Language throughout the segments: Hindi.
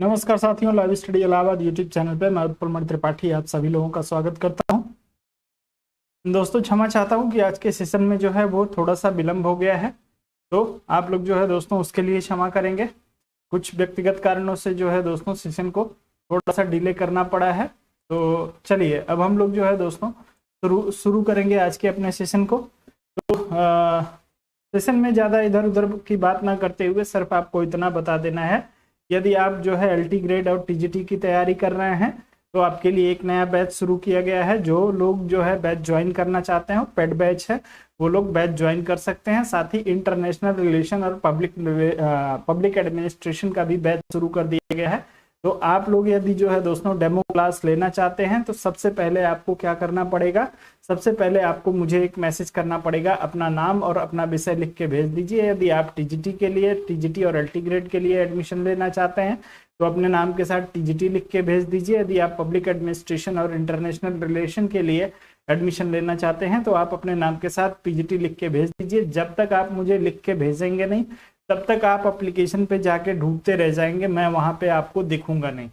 नमस्कार साथियों, live study Allahabad YouTube channel पे मैं उत्पल मणि त्रिपाठी आप सभी लोगों का स्वागत करता हूं। दोस्तों, क्षमा चाहता हूं कि आज के सेशन में जो है वो थोड़ा सा विलंब हो गया है, तो आप लोग जो है दोस्तों उसके लिए क्षमा करेंगे। कुछ व्यक्तिगत कारणों से जो है दोस्तों सेशन को थोड़ा सा डिले करना पड़ा है। तो चलिए अब हम लोग जो है दोस्तों शुरू करेंगे आज के अपने सेशन को। तो सेशन में ज़्यादा इधर उधर की बात ना करते हुए सिर्फ आपको इतना बता देना है, यदि आप जो है एलटी ग्रेड और टीजीटी की तैयारी कर रहे हैं तो आपके लिए एक नया बैच शुरू किया गया है। जो लोग जो है बैच ज्वाइन करना चाहते हैं, पेड बैच है, वो लोग बैच ज्वाइन कर सकते हैं। साथ ही इंटरनेशनल रिलेशन और पब्लिक एडमिनिस्ट्रेशन का भी बैच शुरू कर दिया गया है। तो आप लोग यदि जो है दोस्तों डेमो क्लास लेना चाहते हैं तो सबसे पहले आपको क्या करना पड़ेगा, सबसे पहले आपको मुझे एक मैसेज करना पड़ेगा, अपना नाम और अपना विषय लिख के भेज दीजिए। यदि आप टीजीटी के लिए, टीजीटी और एलटी ग्रेड के लिए एडमिशन लेना चाहते हैं तो अपने नाम के साथ टीजीटी लिख के भेज दीजिए। यदि आप पब्लिक एडमिनिस्ट्रेशन और इंटरनेशनल रिलेशन के लिए एडमिशन लेना चाहते हैं तो आप अपने नाम के साथ पीजीटी लिख के भेज दीजिए। जब तक आप मुझे लिख के भेजेंगे नहीं तब तक आप एप्लीकेशन पे जाके ढूंढते रह जाएंगे, मैं वहां पे आपको दिखूंगा नहीं।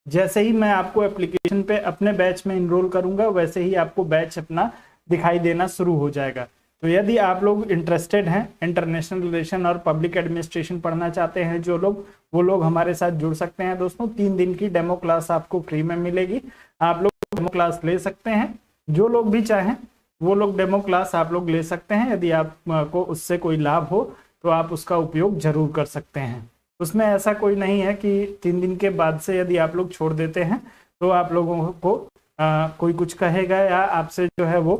जैसे ही मैं आपको एप्लीकेशन पे अपने बैच में इनरोल करूंगा वैसे ही आपको बैच अपना दिखाई देना शुरू हो जाएगा। तो यदि आप लोग इंटरेस्टेड हैं, इंटरनेशनल रिलेशन और पब्लिक एडमिनिस्ट्रेशन पढ़ना चाहते हैं जो लोग, वो लोग हमारे साथ जुड़ सकते हैं। दोस्तों 3 दिन की डेमो क्लास आपको फ्री में मिलेगी, आप लोग डेमो क्लास ले सकते हैं। जो लोग भी चाहें वो लोग डेमो क्लास आप लोग ले सकते हैं। यदि आपको उससे कोई लाभ हो तो आप उसका उपयोग जरूर कर सकते हैं। उसमें ऐसा कोई नहीं है कि 3 दिन के बाद से यदि आप लोग छोड़ देते हैं तो आप लोगों को कोई कुछ कहेगा या आपसे जो है वो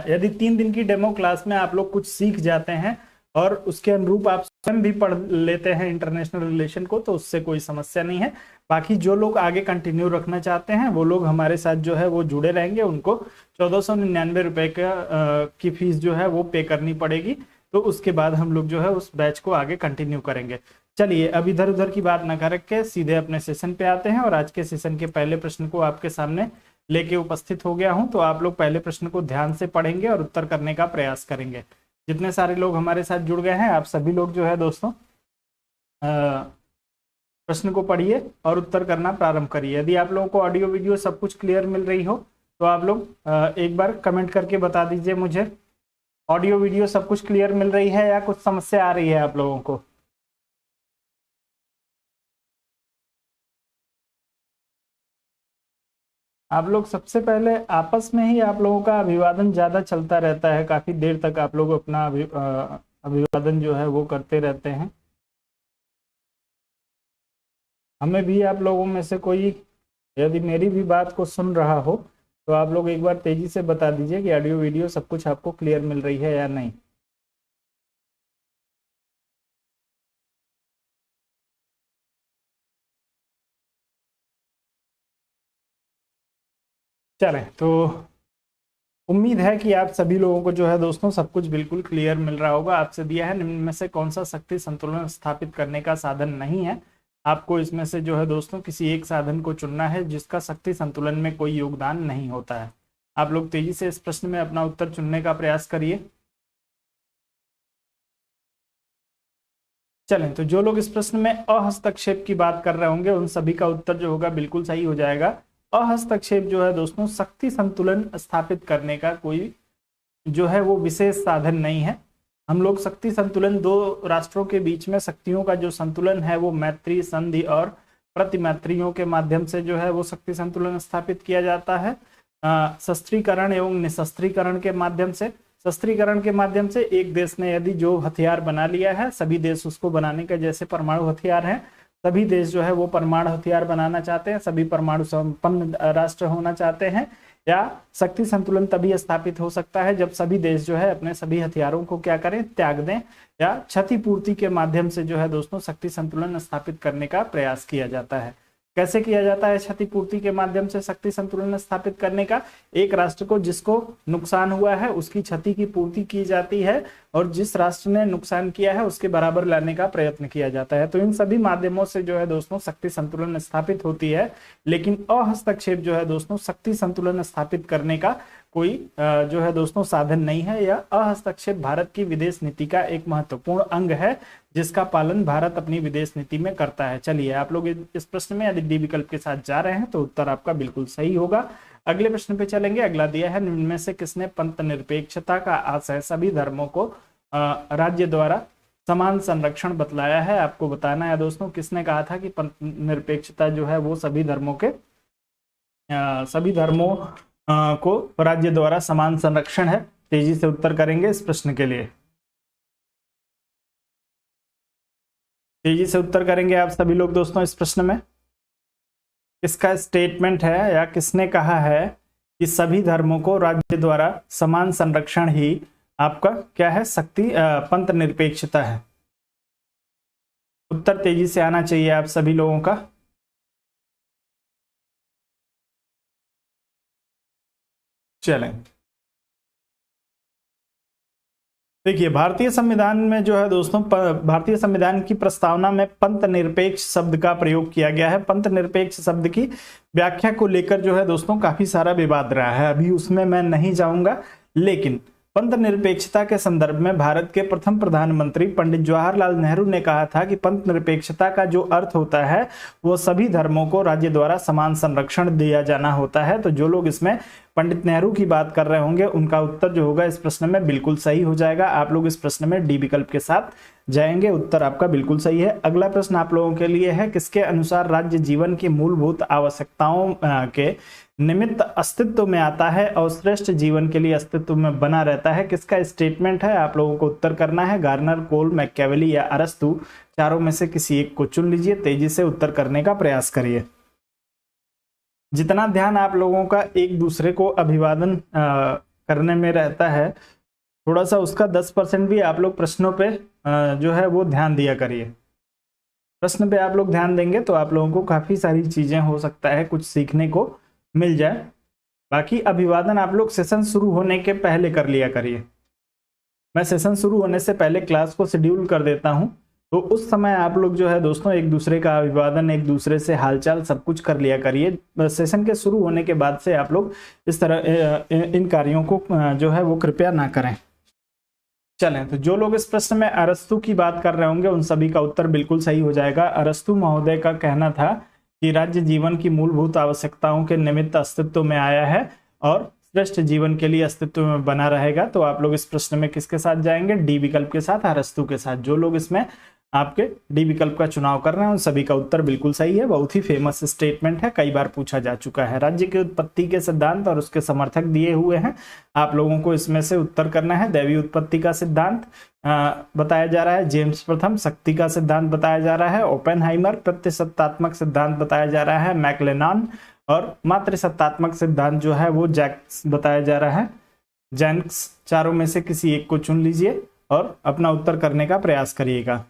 यदि 3 दिन की डेमो क्लास में आप लोग कुछ सीख जाते हैं और उसके अनुरूप आप स्वयं भी पढ़ लेते हैं इंटरनेशनल रिलेशन को तो उससे कोई समस्या नहीं है। बाकी जो लोग आगे कंटिन्यू रखना चाहते हैं वो लोग हमारे साथ जो है वो जुड़े रहेंगे, उनको 1499 रुपए की फीस जो है वो पे करनी पड़ेगी। तो उसके बाद हम लोग जो है उस बैच को आगे कंटिन्यू करेंगे। चलिए अब इधर उधर की बात ना करके सीधे अपने सेशन पे आते हैं और आज के सेशन के पहले प्रश्न को आपके सामने लेके उपस्थित हो गया हूं। तो आप लोग पहले प्रश्न को ध्यान से पढ़ेंगे और उत्तर करने का प्रयास करेंगे। जितने सारे लोग हमारे साथ जुड़ गए हैं आप सभी लोग जो है दोस्तों प्रश्न को पढ़िए और उत्तर करना प्रारंभ करिए। यदि आप लोगों को ऑडियो वीडियो सब कुछ क्लियर मिल रही हो तो आप लोग एक बार कमेंट करके बता दीजिए मुझे, ऑडियो वीडियो सब कुछ क्लियर मिल रही है या कुछ समस्या आ रही है आप लोगों को। आप लोग सबसे पहले आपस में ही आप लोगों का अभिवादन ज्यादा चलता रहता है, काफी देर तक आप लोग अपना अभिवादन जो है वो करते रहते हैं। हमें भी आप लोगों में से कोई यदि मेरी भी बात को सुन रहा हो तो आप लोग एक बार तेजी से बता दीजिए कि ऑडियो वीडियो सब कुछ आपको क्लियर मिल रही है या नहीं। चलें, तो उम्मीद है कि आप सभी लोगों को जो है दोस्तों सब कुछ बिल्कुल क्लियर मिल रहा होगा। आपसे दिया है निम्न में से कौन सा शक्ति संतुलन स्थापित करने का साधन नहीं है। आपको इसमें से जो है दोस्तों किसी एक साधन को चुनना है जिसका शक्ति संतुलन में कोई योगदान नहीं होता है। आप लोग तेजी से इस प्रश्न में अपना उत्तर चुनने का प्रयास करिए। चलें, तो जो लोग इस प्रश्न में अहस्तक्षेप की बात कर रहे होंगे उन सभी का उत्तर जो होगा बिल्कुल सही हो जाएगा। अहस्तक्षेप जो है दोस्तों शक्ति संतुलन स्थापित करने का कोई जो है वो विशेष साधन नहीं है। हम लोग शक्ति संतुलन, दो राष्ट्रों के बीच में शक्तियों का जो संतुलन है वो मैत्री, संधि और प्रतिमैत्रियों के माध्यम से जो है वो शक्ति संतुलन स्थापित किया जाता है। शस्त्रीकरण एवं निशस्त्रीकरण के माध्यम से। शस्त्रीकरण के माध्यम से एक देश ने यदि जो हथियार बना लिया है, सभी देश उसको बनाने का, जैसे परमाणु हथियार है, सभी देश जो है वो परमाणु हथियार बनाना चाहते हैं, सभी परमाणु संपन्न राष्ट्र होना चाहते हैं। या शक्ति संतुलन तभी स्थापित हो सकता है जब सभी देश जो है अपने सभी हथियारों को क्या करें, त्याग दें, या क्षतिपूर्ति के माध्यम से जो है दोस्तों शक्ति संतुलन स्थापित करने का प्रयास किया जाता है। कैसे किया जाता है क्षतिपूर्ति के माध्यम से शक्ति संतुलन स्थापित करने का? एक राष्ट्र को जिसको नुकसान हुआ है उसकी क्षति की पूर्ति की जाती है और जिस राष्ट्र ने नुकसान किया है उसके बराबर लाने का प्रयत्न किया जाता है। तो इन सभी माध्यमों से जो है दोस्तों शक्ति संतुलन स्थापित होती है। लेकिन अहस्तक्षेप जो है दोस्तों शक्ति संतुलन स्थापित करने का कोई जो है दोस्तों साधन नहीं है। यह हस्तक्षेप भारत की विदेश नीति का एक महत्वपूर्ण अंग है जिसका पालन भारत अपनी विदेश नीति में करता है। चलिए, आप लोग इस प्रश्न में यदि डी विकल्प के साथ जा रहे हैं तो उत्तर आपका बिल्कुल सही होगा। अगले प्रश्न पे चलेंगे। अगला दिया है, निम्न में से किसने पंथ निरपेक्षता का आशय सभी धर्मों को राज्य द्वारा समान संरक्षण बतलाया है? आपको बताना है दोस्तों, किसने कहा था कि पंथ निरपेक्षता जो है वो सभी धर्मों को राज्य द्वारा समान संरक्षण है। तेजी से उत्तर करेंगे इस प्रश्न के लिए, तेजी से उत्तर करेंगे आप सभी लोग दोस्तों। इस प्रश्न में किसका स्टेटमेंट है या किसने कहा है कि सभी धर्मों को राज्य द्वारा समान संरक्षण ही आपका क्या है, शक्ति पंथ निरपेक्षता है? उत्तर तेजी से आना चाहिए आप सभी लोगों का। चलें, देखिए भारतीय संविधान में जो है दोस्तों, भारतीय संविधान की प्रस्तावना में पंथ निरपेक्ष शब्द का प्रयोग किया गया है। पंथ निरपेक्ष शब्द की व्याख्या को लेकर जो है दोस्तों काफी सारा विवाद रहा है, अभी उसमें मैं नहीं जाऊंगा। लेकिन पंथ निरपेक्षता के संदर्भ में भारत के प्रथम प्रधानमंत्री पंडित जवाहरलाल नेहरू ने कहा था कि पंथ निरपेक्षता का जो अर्थ होता है वो सभी धर्मों को राज्य द्वारा समान संरक्षण दिया जाना होता है। तो जो लोग इसमें पंडित नेहरू की बात कर रहे होंगे उनका उत्तर जो होगा इस प्रश्न में बिल्कुल सही हो जाएगा। आप लोग इस प्रश्न में डी विकल्प के साथ जाएंगे, उत्तर आपका बिल्कुल सही है। अगला प्रश्न आप लोगों के लिए है, किसके अनुसार राज्य जीवन की मूलभूत आवश्यकताओं के निमित्त अस्तित्व में आता है और श्रेष्ठ जीवन के लिए अस्तित्व में बना रहता है? किसका स्टेटमेंट है? आप लोगों को उत्तर करना है। गार्नर, कोल, मैकियावेली या अरस्तु, चारों में से किसी एक को चुन लीजिए। तेजी से उत्तर करने का प्रयास करिए। जितना ध्यान आप लोगों का एक दूसरे को अभिवादन करने में रहता है, थोड़ा सा उसका 10% भी आप लोग प्रश्नों पे जो है वो ध्यान दिया करिए। प्रश्न पे आप लोग ध्यान देंगे तो आप लोगों को काफी सारी चीजें हो सकता है कुछ सीखने को मिल जाए। बाकी अभिवादन आप लोग सेशन शुरू होने के पहले कर लिया करिए। मैं सेशन शुरू होने से पहले क्लास को शेड्यूल कर देता हूं, तो उस समय आप लोग जो है दोस्तों एक दूसरे का अभिवादन, एक दूसरे से हालचाल सब कुछ कर लिया करिए। सेशन के शुरू होने के बाद से आप लोग इस तरह इन कार्यों को जो है वो कृपया ना करें। चलें, तो जो लोग इस प्रश्न में अरस्तु की बात कर रहे होंगे उन सभी का उत्तर बिल्कुल सही हो जाएगा। अरस्तु महोदय का कहना था कि राज्य जीवन की मूलभूत आवश्यकताओं के निमित्त अस्तित्व में आया है और श्रेष्ठ जीवन के लिए अस्तित्व में बना रहेगा। तो आप लोग इस प्रश्न में किसके साथ जाएंगे? डी विकल्प के साथ, अरस्तु के साथ। जो लोग इसमें आपके डी विकल्प का चुनाव कर रहे हैं उन सभी का उत्तर बिल्कुल सही है। बहुत ही फेमस स्टेटमेंट है, कई बार पूछा जा चुका है। राज्य की उत्पत्ति के सिद्धांत और उसके समर्थक दिए हुए हैं, आप लोगों को इसमें से उत्तर करना है। दैवीय उत्पत्ति का सिद्धांत बताया जा रहा है, जेम्स प्रथम। शक्ति का सिद्धांत बताया जा रहा है, ओपेनहाइमर। प्रत्यसत्तात्मक सिद्धांत बताया जा रहा है, मैक्लेनॉन। और मातृसत्तात्मक सिद्धांत जो है वो जैक्स बताया जा रहा है, जैक्स। चारों में से किसी एक को चुन लीजिए और अपना उत्तर करने का प्रयास करिएगा।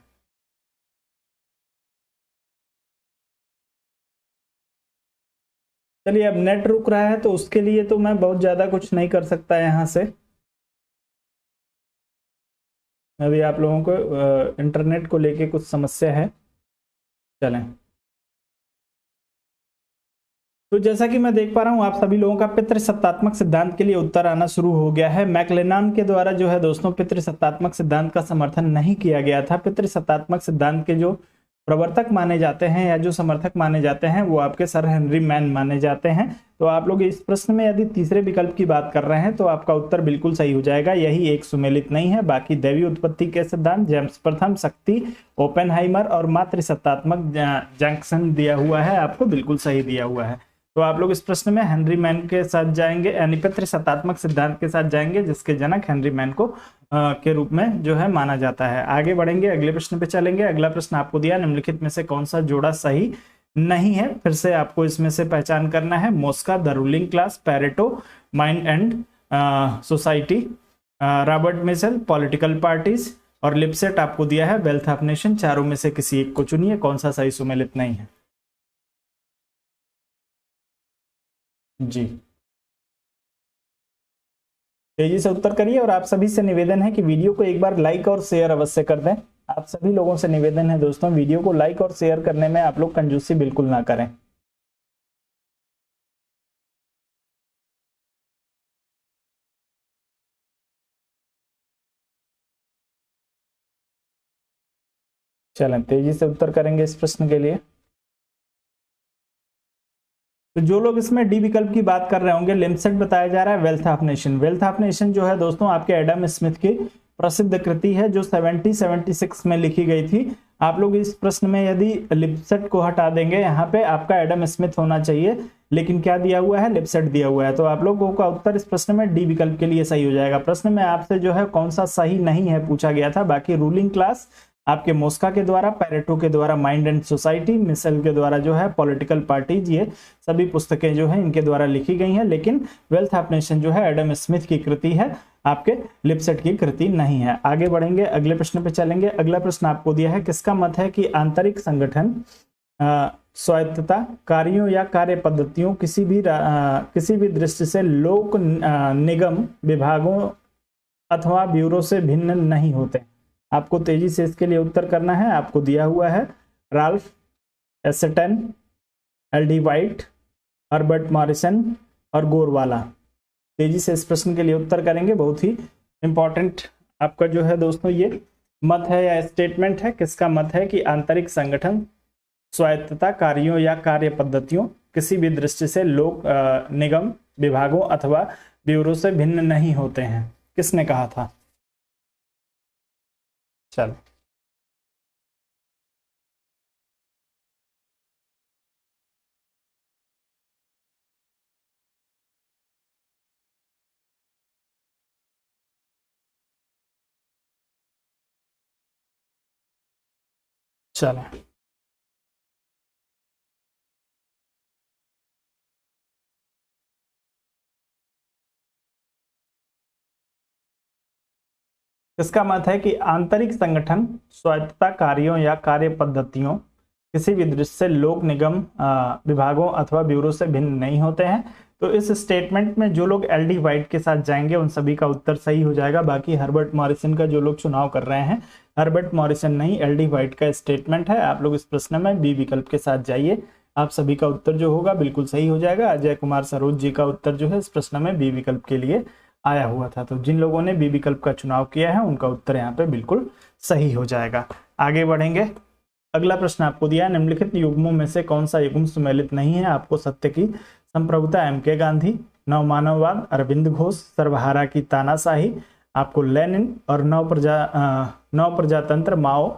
चलिए, अब नेट रुक रहा है तो उसके लिए तो मैं बहुत ज्यादा कुछ नहीं कर सकता यहाँ से। अभी आप लोगों को इंटरनेट को लेके कुछ समस्या है। चलें, तो जैसा कि मैं देख पा रहा हूं आप सभी लोगों का पितृसत्तात्मक सिद्धांत के लिए उत्तर आना शुरू हो गया है। मैक्लेनॉन के द्वारा जो है दोस्तों पितृसत्तात्मक सिद्धांत का समर्थन नहीं किया गया था। पितृसत्तात्मक सिद्धांत के जो प्रवर्तक माने जाते हैं या जो समर्थक माने जाते हैं वो आपके सर हेनरी मैन माने जाते हैं। तो आप लोग इस प्रश्न में यदि तीसरे विकल्प की बात कर रहे हैं तो आपका उत्तर बिल्कुल सही हो जाएगा। यही एक सुमेलित नहीं है। बाकी दैवीय उत्पत्ति के सिद्धांत, जेम्स प्रथम, शक्ति, ओपेनहाइमर और मातृसत्तात्मक जैक्सन दिया हुआ है, आपको बिल्कुल सही दिया हुआ है। तो आप लोग इस प्रश्न में हेनरी मैन के साथ जाएंगे, यानी पितृसत्तात्मक सिद्धांत के साथ जाएंगे जिसके जनक हेनरी मैन को के रूप में जो है माना जाता है। आगे बढ़ेंगे, अगले प्रश्न पे चलेंगे। अगला प्रश्न आपको दिया, निम्नलिखित में से कौन सा जोड़ा सही नहीं है? फिर से आपको इसमें से पहचान करना है। Mosca, the ruling class, Pareto, mind and society, Robert Michels, political parties और लिपसेट आपको दिया है वेल्थ ऑफ नेशन। चारों में से किसी एक को चुनिए, कौन सा सही सुमेलित नहीं है। जी, तेजी से उत्तर करिए और आप सभी से निवेदन है कि वीडियो को एक बार लाइक और शेयर अवश्य कर दें। आप सभी लोगों से निवेदन है दोस्तों, वीडियो को लाइक और शेयर करने में आप लोग कंजूसी बिल्कुल ना करें। चलें तेजी से उत्तर करेंगे इस प्रश्न के लिए। तो जो लोग इसमें डी विकल्प की बात कर रहे होंगे, लिम्सेट बताया जा रहा है wealth of nation. Wealth of nation जो है दोस्तों आपके एडम स्मिथ की प्रसिद्ध कृति है जो 1776 में लिखी गई थी। आप लोग इस प्रश्न में यदि लिप्सेट को हटा देंगे, यहाँ पे आपका एडम स्मिथ होना चाहिए, लेकिन क्या दिया हुआ है, लिप्सेट दिया हुआ है। तो आप लोगों का उत्तर इस प्रश्न में डी विकल्प के लिए सही हो जाएगा। प्रश्न में आपसे जो है कौन सा सही नहीं है पूछा गया था। बाकी रूलिंग क्लास आपके मोस्का के द्वारा, पैरेटो के द्वारा माइंड एंड सोसाइटी, मिसेल के द्वारा जो है पॉलिटिकल पार्टीज, ये सभी पुस्तकें जो है इनके द्वारा लिखी गई हैं। लेकिन वेल्थ ऑफ नेशन जो है एडम स्मिथ की कृति है, आपके लिप्सेट की कृति नहीं है। आगे बढ़ेंगे, अगले प्रश्न पे चलेंगे। अगला प्रश्न आपको दिया है, किसका मत है कि आंतरिक संगठन स्वायत्तता कार्यों या कार्य पद्धतियों किसी भी दृष्टि से लोक निगम विभागों अथवा ब्यूरो से भिन्न नहीं होते। आपको तेजी से इसके लिए उत्तर करना है। आपको दिया हुआ है Ralph Assheton, LD. White, Herbert Morrison और गोरवाला। तेजी से इस प्रश्न के लिए उत्तर करेंगे। बहुत ही इंपॉर्टेंट आपका जो है दोस्तों ये मत है या स्टेटमेंट है। किसका मत है कि आंतरिक संगठन स्वायत्तता कार्यों या कार्य पद्धतियों किसी भी दृष्टि से लोक निगम विभागों अथवा ब्यूरो से भिन्न नहीं होते हैं। किसने कहा था? चलो चलें, इसका मत है कि आंतरिक संगठन स्वायत्तता कार्यों या कार्य पद्धतियों किसी भी दृष्टि से लोक निगम विभागों अथवा ब्यूरो से भिन्न नहीं होते हैं। तो इस स्टेटमेंट में जो लोग एल.डी. वाइट के साथ जाएंगे उन सभी का उत्तर सही हो जाएगा। बाकी हर्बर्ट मॉरिसन का जो लोग चुनाव कर रहे हैं, हर्बर्ट मॉरिसन नहीं, एल.डी. वाइट का स्टेटमेंट है। आप लोग इस प्रश्न में बी विकल्प के साथ जाइए, आप सभी का उत्तर जो होगा बिल्कुल सही हो जाएगा। अजय कुमार सरोज जी का उत्तर जो है इस प्रश्न में बी विकल्प के लिए आया हुआ था। तो जिन लोगों ने बी विकल्प का चुनाव किया है उनका उत्तर यहाँ पे बिल्कुल सही हो जाएगा। आगे बढ़ेंगे, अगला प्रश्न आपको दिया है, निम्नलिखित युग्मों में से कौन सा युग्म सुमेलित नहीं है? आपको सत्य की संप्रभुता एम.के. गांधी, नव मानववाद अरविंद घोष, सर्वहारा की तानाशाही आपको लेनिन और नव प्रजातंत्र माओ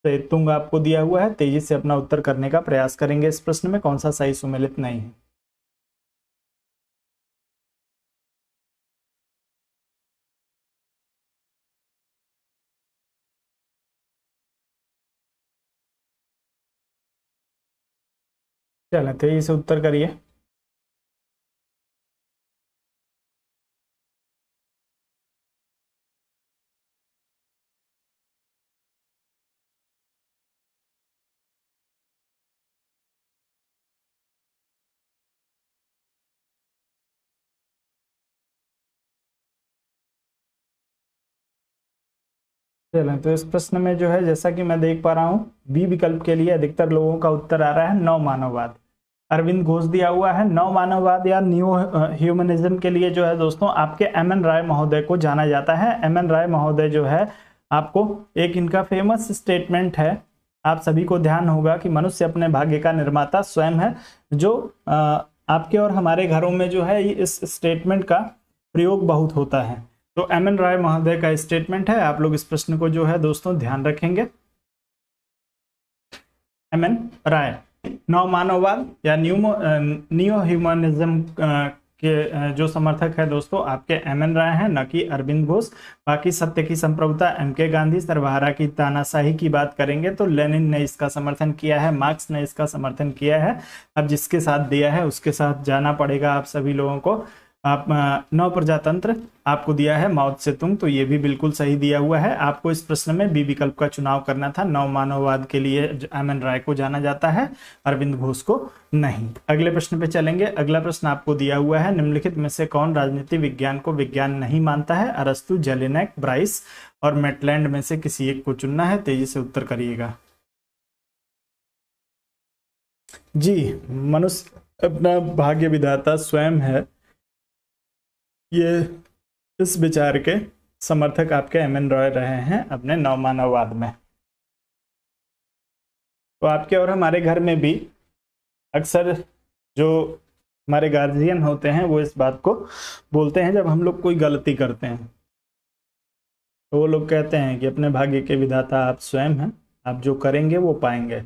से तुंग आपको दिया हुआ है। तेजी से अपना उत्तर करने का प्रयास करेंगे। इस प्रश्न में कौन सा सही सुमेलित नहीं है? चलें तेजी से उत्तर करिए। चलें तो इस प्रश्न में जो है जैसा कि मैं देख पा रहा हूँ बी विकल्प के लिए अधिकतर लोगों का उत्तर आ रहा है नव मानववाद। अरविंद घोष दिया हुआ है। नव मानववाद या न्यू ह्यूमनिज्म के लिए जो है दोस्तों आपके एम.एन. राय महोदय को जाना जाता है। एम.एन. राय महोदय जो है आपको एक इनका फेमस स्टेटमेंट है, आप सभी को ध्यान होगा कि मनुष्य अपने भाग्य का निर्माता स्वयं है, जो आपके और हमारे घरों में जो है इस स्टेटमेंट का प्रयोग बहुत होता है। तो एम.एन. राय महोदय का स्टेटमेंट है। आप लोग इस प्रश्न को जो है दोस्तों ध्यान रखेंगे। एम.एन. राय नव मानववाद या न्यू ह्यूमनिज्म के जो समर्थक है दोस्तों आपके एम.एन. राय हैं, न कि अरविंद घोष। बाकी सत्य की संप्रभुता एम.के. गांधी, सर्वहारा की तानाशाही की बात करेंगे तो लेनिन ने इसका समर्थन किया है, मार्क्स ने इसका समर्थन किया है। अब जिसके साथ दिया है उसके साथ जाना पड़ेगा आप सभी लोगों को। आप नव प्रजातंत्र आपको दिया है माओ त्से तुंग, तो ये भी बिल्कुल सही दिया हुआ है। आपको इस प्रश्न में बी विकल्प का चुनाव करना था। नव मानववाद के लिए एम.एन. राय को जाना जाता है, अरविंद घोष को नहीं। अगले प्रश्न पे चलेंगे। अगला प्रश्न आपको दिया हुआ है, निम्नलिखित में से कौन राजनीति विज्ञान को विज्ञान नहीं मानता है? अरस्तु, जेलिनेक, ब्राइस और मेटलैंड में से किसी एक को चुनना है। तेजी से उत्तर करिएगा। जी, मनुष्य अपना भाग्य विधाता स्वयं है, ये इस विचार के समर्थक आपके एम.एन. रॉय रहे हैं अपने नव मानववाद में। तो आपके और हमारे घर में भी अक्सर जो हमारे गार्जियन होते हैं वो इस बात को बोलते हैं जब हम लोग कोई गलती करते हैं, तो वो लोग कहते हैं कि अपने भाग्य के विधाता आप स्वयं हैं, आप जो करेंगे वो पाएंगे।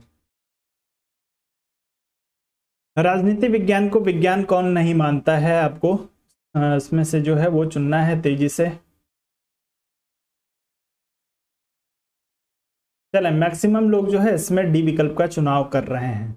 राजनीति विज्ञान को विज्ञान कौन नहीं मानता है, आपको इसमें से जो है वो चुनना है तेजी से। चले, मैक्सिमम लोग जो है इसमें डी विकल्प का चुनाव कर रहे हैं।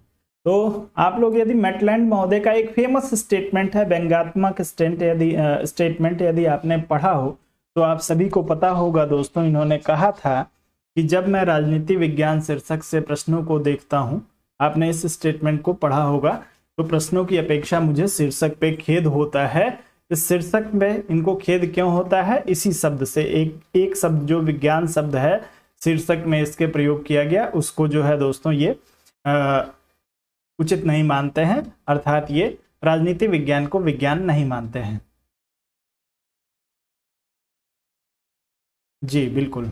तो आप लोग यदि मैटलैंड महोदय का एक फेमस स्टेटमेंट है, व्यंग्यात्मक स्टेटमेंट यदि आपने पढ़ा हो तो आप सभी को पता होगा दोस्तों, इन्होंने कहा था कि जब मैं राजनीति विज्ञान शीर्षक से प्रश्नों को देखता हूं, आपने इस स्टेटमेंट को पढ़ा होगा, तो प्रश्नों की अपेक्षा मुझे शीर्षक पे खेद होता है। इस शीर्षक में इनको खेद क्यों होता है, इसी शब्द से एक शब्द जो विज्ञान शब्द है शीर्षक में इसके प्रयोग किया गया, उसको जो है दोस्तों ये उचित नहीं मानते हैं, अर्थात ये राजनीति विज्ञान को विज्ञान नहीं मानते हैं। जी बिल्कुल,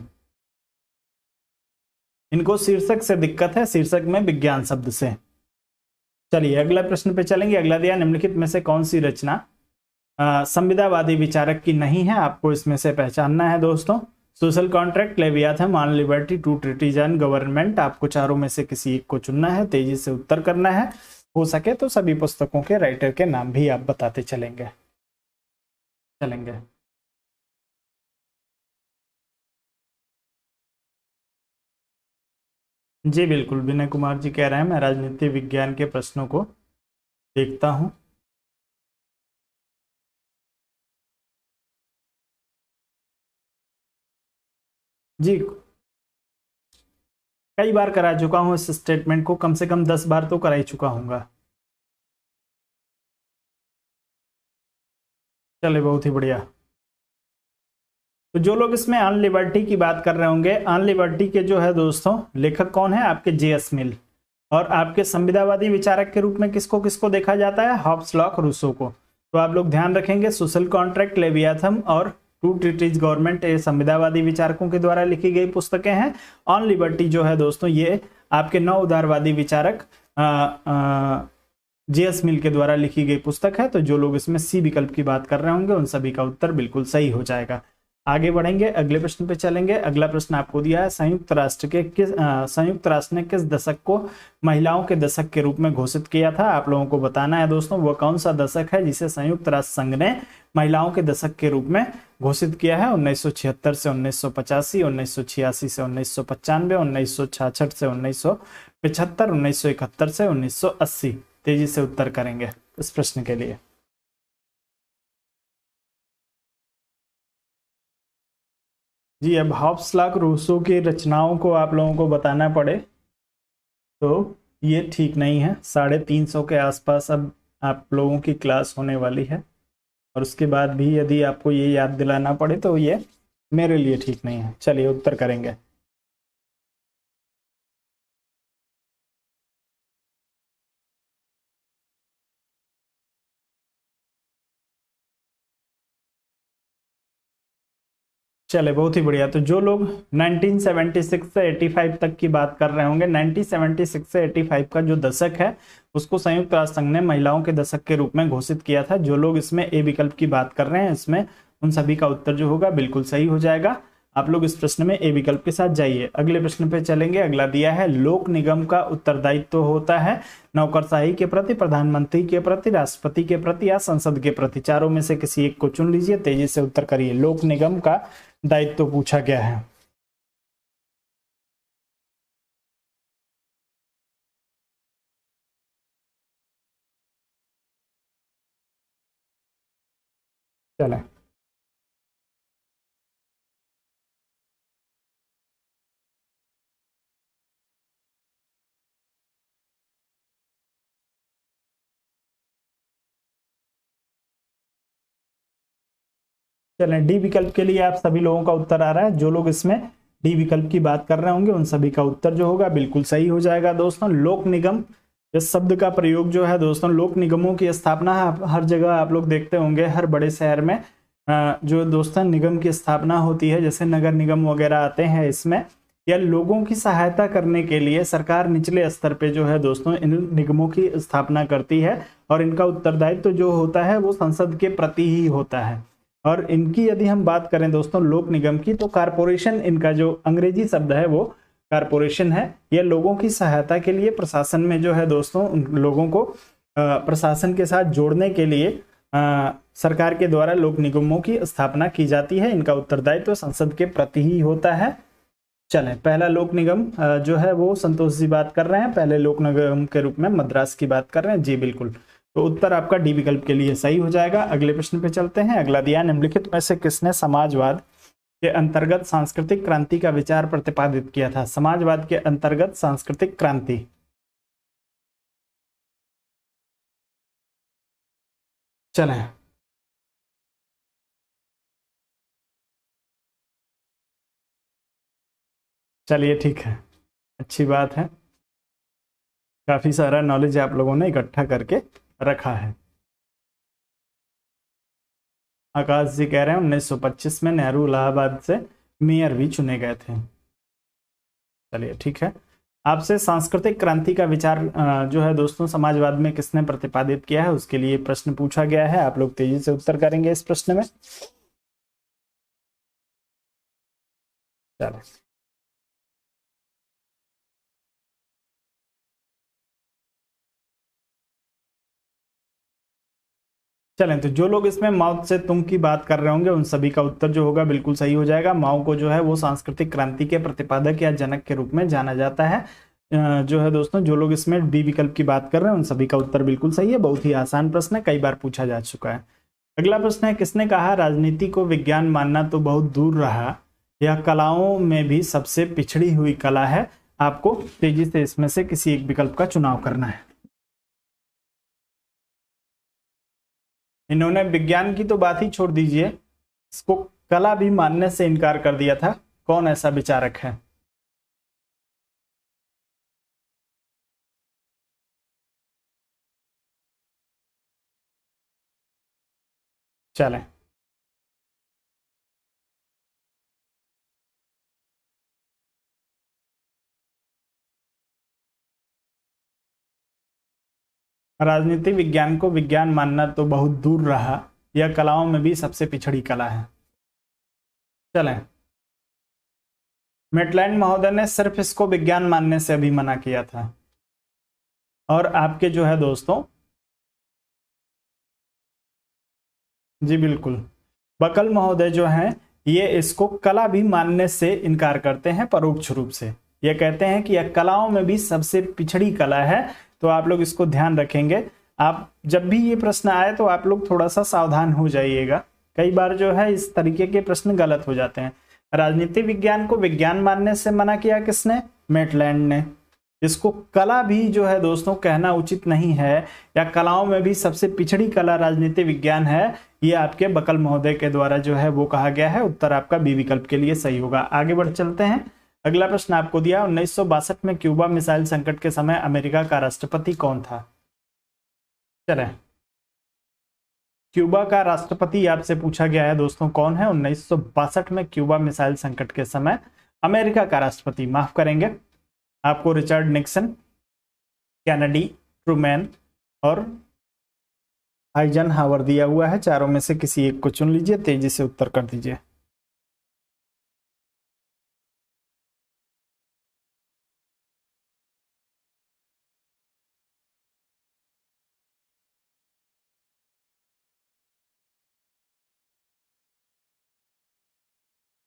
इनको शीर्षक से दिक्कत है, शीर्षक में विज्ञान शब्द से। चलिए अगला प्रश्न पे चलेंगे। अगला दिया, निम्नलिखित में से कौन सी रचना संविदावादी विचारक की नहीं है, आपको इसमें से पहचानना है दोस्तों। Social contract, Leviathan, on liberty, two treatises on government, आपको चारों में से किसी एक को चुनना है, तेजी से उत्तर करना है। हो सके तो सभी पुस्तकों के राइटर के नाम भी आप बताते चलेंगे। जी बिल्कुल, विनय कुमार जी कह रहे हैं मैं राजनीति विज्ञान के प्रश्नों को देखता हूं। जी कई बार करा चुका हूं इस स्टेटमेंट को, कम से कम 10 बार तो करा ही चुका हूंगा। चले, बहुत ही बढ़िया। तो जो लोग इसमें ऑन लिबर्टी की बात कर रहे होंगे, ऑन लिबर्टी के जो है दोस्तों लेखक कौन है, आपके जे.एस. मिल। और आपके संविदावादी विचारक के रूप में किसको किसको देखा जाता है, हॉब्स, लॉक, रूसो को। तो आप लोग ध्यान रखेंगे, सोशल कॉन्ट्रैक्ट, लेवियाथन और टू ट्रीटीज गवर्नमेंट, ये संविदावादी विचारकों के द्वारा लिखी गई पुस्तकें हैं। ऑन लिबर्टी जो है दोस्तों ये आपके नव उदारवादी विचारक जे.एस. मिल के द्वारा लिखी गई पुस्तक है। तो जो लोग इसमें सी विकल्प की बात कर रहे होंगे उन सभी का उत्तर बिल्कुल सही हो जाएगा। आगे बढ़ेंगे, अगले प्रश्न पे चलेंगे। अगला प्रश्न आपको दिया है, संयुक्त राष्ट्र ने किस दशक को महिलाओं के दशक के रूप में घोषित किया था। आप लोगों को बताना है दोस्तों वो कौन सा दशक है जिसे संयुक्त राष्ट्र संघ ने महिलाओं के दशक के रूप में घोषित किया है। 1976 से 1985, 1986 से 1995, 1966 से 1975, 1971 से 1980। तेजी से उत्तर करेंगे इस प्रश्न के लिए। जी, अब हॉब्स, लॉक, रूसो की रचनाओं को आप लोगों को बताना पड़े तो ये ठीक नहीं है। 350 के आसपास अब आप लोगों की क्लास होने वाली है, और उसके बाद भी यदि आपको ये याद दिलाना पड़े तो ये मेरे लिए ठीक नहीं है। चलिए उत्तर करेंगे। चले, बहुत ही बढ़िया। तो जो लोग 1976 से 85 तक की बात कर रहे होंगे, 1976 से 85 का जो दशक है उसको संयुक्त राष्ट्र संघ ने महिलाओं के दशक के रूप में घोषित किया था। जो लोग इसमें ए विकल्प की बात कर रहे हैं, इसमें उन सभी का उत्तर जो होगा बिल्कुल सही हो जाएगा। आप लोग इस प्रश्न में ए विकल्प के साथ जाइए। अगले प्रश्न पे चलेंगे। अगला दिया है, लोक निगम का उत्तरदायित्व तो होता है नौकरशाही के प्रति, प्रधानमंत्री के प्रति, राष्ट्रपति के प्रति या संसद के प्रति। चारों में से किसी एक को चुन लीजिए, तेजी से उत्तर करिए। लोक निगम का दायित्व तो पूछा गया है। चलें, चलें, डी विकल्प के लिए आप सभी लोगों का उत्तर आ रहा है। जो लोग इसमें डी विकल्प की बात कर रहे होंगे उन सभी का उत्तर जो होगा बिल्कुल सही हो जाएगा दोस्तों। लोक निगम इस शब्द का प्रयोग जो है दोस्तों, लोक निगमों की स्थापना हर जगह आप लोग देखते होंगे, हर बड़े शहर में जो दोस्तों निगम की स्थापना होती है, जैसे नगर निगम वगैरह आते हैं, इसमें या लोगों की सहायता करने के लिए सरकार निचले स्तर पे जो है दोस्तों इन निगमों की स्थापना करती है, और इनका उत्तरदायित्व तो जो होता है वो संसद के प्रति ही होता है। और इनकी यदि हम बात करें दोस्तों लोक निगम की, तो कारपोरेशन इनका जो अंग्रेजी शब्द है वो कारपोरेशन है। यह लोगों की सहायता के लिए प्रशासन में जो है दोस्तों लोगों को प्रशासन के साथ जोड़ने के लिए सरकार के द्वारा लोक निगमों की स्थापना की जाती है। इनका उत्तरदायित्व तो संसद के प्रति ही होता है। चलें, पहला लोक निगम जो है वो संतोष जी बात कर रहे हैं, पहले लोक निगम के रूप में मद्रास की बात कर रहे हैं। जी बिल्कुल, तो उत्तर आपका डी विकल्प के लिए सही हो जाएगा। अगले प्रश्न पे चलते हैं। अगला दिया निम्नलिखित में से किसने समाजवाद के अंतर्गत सांस्कृतिक क्रांति का विचार प्रतिपादित किया था? समाजवाद के अंतर्गत सांस्कृतिक क्रांति, चलें चलिए ठीक है, अच्छी बात है, काफी सारा नॉलेज आप लोगों ने इकट्ठा करके रखा है। आकाश जी कह रहे हैं 1925 में नेहरू इलाहाबाद से मेयर भी चुने गए थे। चलिए ठीक है, आपसे सांस्कृतिक क्रांति का विचार जो है दोस्तों समाजवाद में किसने प्रतिपादित किया है उसके लिए प्रश्न पूछा गया है। आप लोग तेजी से उत्तर करेंगे इस प्रश्न में। चलो चलें, तो जो लोग इसमें माओ से तुंग की बात कर रहे होंगे उन सभी का उत्तर जो होगा बिल्कुल सही हो जाएगा। माओ को जो है वो सांस्कृतिक क्रांति के प्रतिपादक या जनक के रूप में जाना जाता है। जो है दोस्तों जो लोग इसमें डी विकल्प की बात कर रहे हैं उन सभी का उत्तर बिल्कुल सही है। बहुत ही आसान प्रश्न है, कई बार पूछा जा चुका है। अगला प्रश्न है, किसने कहा राजनीति को विज्ञान मानना तो बहुत दूर रहा, यह कलाओं में भी सबसे पिछड़ी हुई कला है? आपको तेजी से इसमें से किसी एक विकल्प का चुनाव करना है। इन्होंने विज्ञान की तो बात ही छोड़ दीजिए, इसको कला भी मानने से इनकार कर दिया था। कौन ऐसा विचारक है? चलें, राजनीति विज्ञान को विज्ञान मानना तो बहुत दूर रहा, यह कलाओं में भी सबसे पिछड़ी कला है। चलें, मेटलैंड महोदय ने सिर्फ इसको विज्ञान मानने से अभी मना किया था। और आपके जो है दोस्तों, जी बिल्कुल, बकल महोदय जो हैं ये इसको कला भी मानने से इनकार करते हैं परोक्ष रूप से। ये कहते हैं कि यह कलाओं में भी सबसे पिछड़ी कला है। तो आप लोग इसको ध्यान रखेंगे, आप जब भी ये प्रश्न आए तो आप लोग थोड़ा सा सावधान हो जाइएगा। कई बार जो है इस तरीके के प्रश्न गलत हो जाते हैं। राजनीति विज्ञान को विज्ञान मानने से मना किया किसने? मेटलैंड ने। इसको कला भी जो है दोस्तों कहना उचित नहीं है, या कलाओं में भी सबसे पिछड़ी कला राजनीति विज्ञान है, ये आपके बकल महोदय के द्वारा जो है वो कहा गया है। उत्तर आपका बी विकल्प के लिए सही होगा। आगे बढ़ चलते हैं। अगला प्रश्न आपको दिया, 1962 में क्यूबा मिसाइल संकट के समय अमेरिका का राष्ट्रपति कौन था? चलें, क्यूबा का राष्ट्रपति आपसे पूछा गया है दोस्तों कौन है? 1962 में क्यूबा मिसाइल संकट के समय अमेरिका का राष्ट्रपति, माफ करेंगे, आपको रिचर्ड निक्सन, कैनेडी, ट्रूमैन और आइजनहावर दिया हुआ है। चारों में से किसी एक को चुन लीजिए, तेजी से उत्तर कर दीजिए।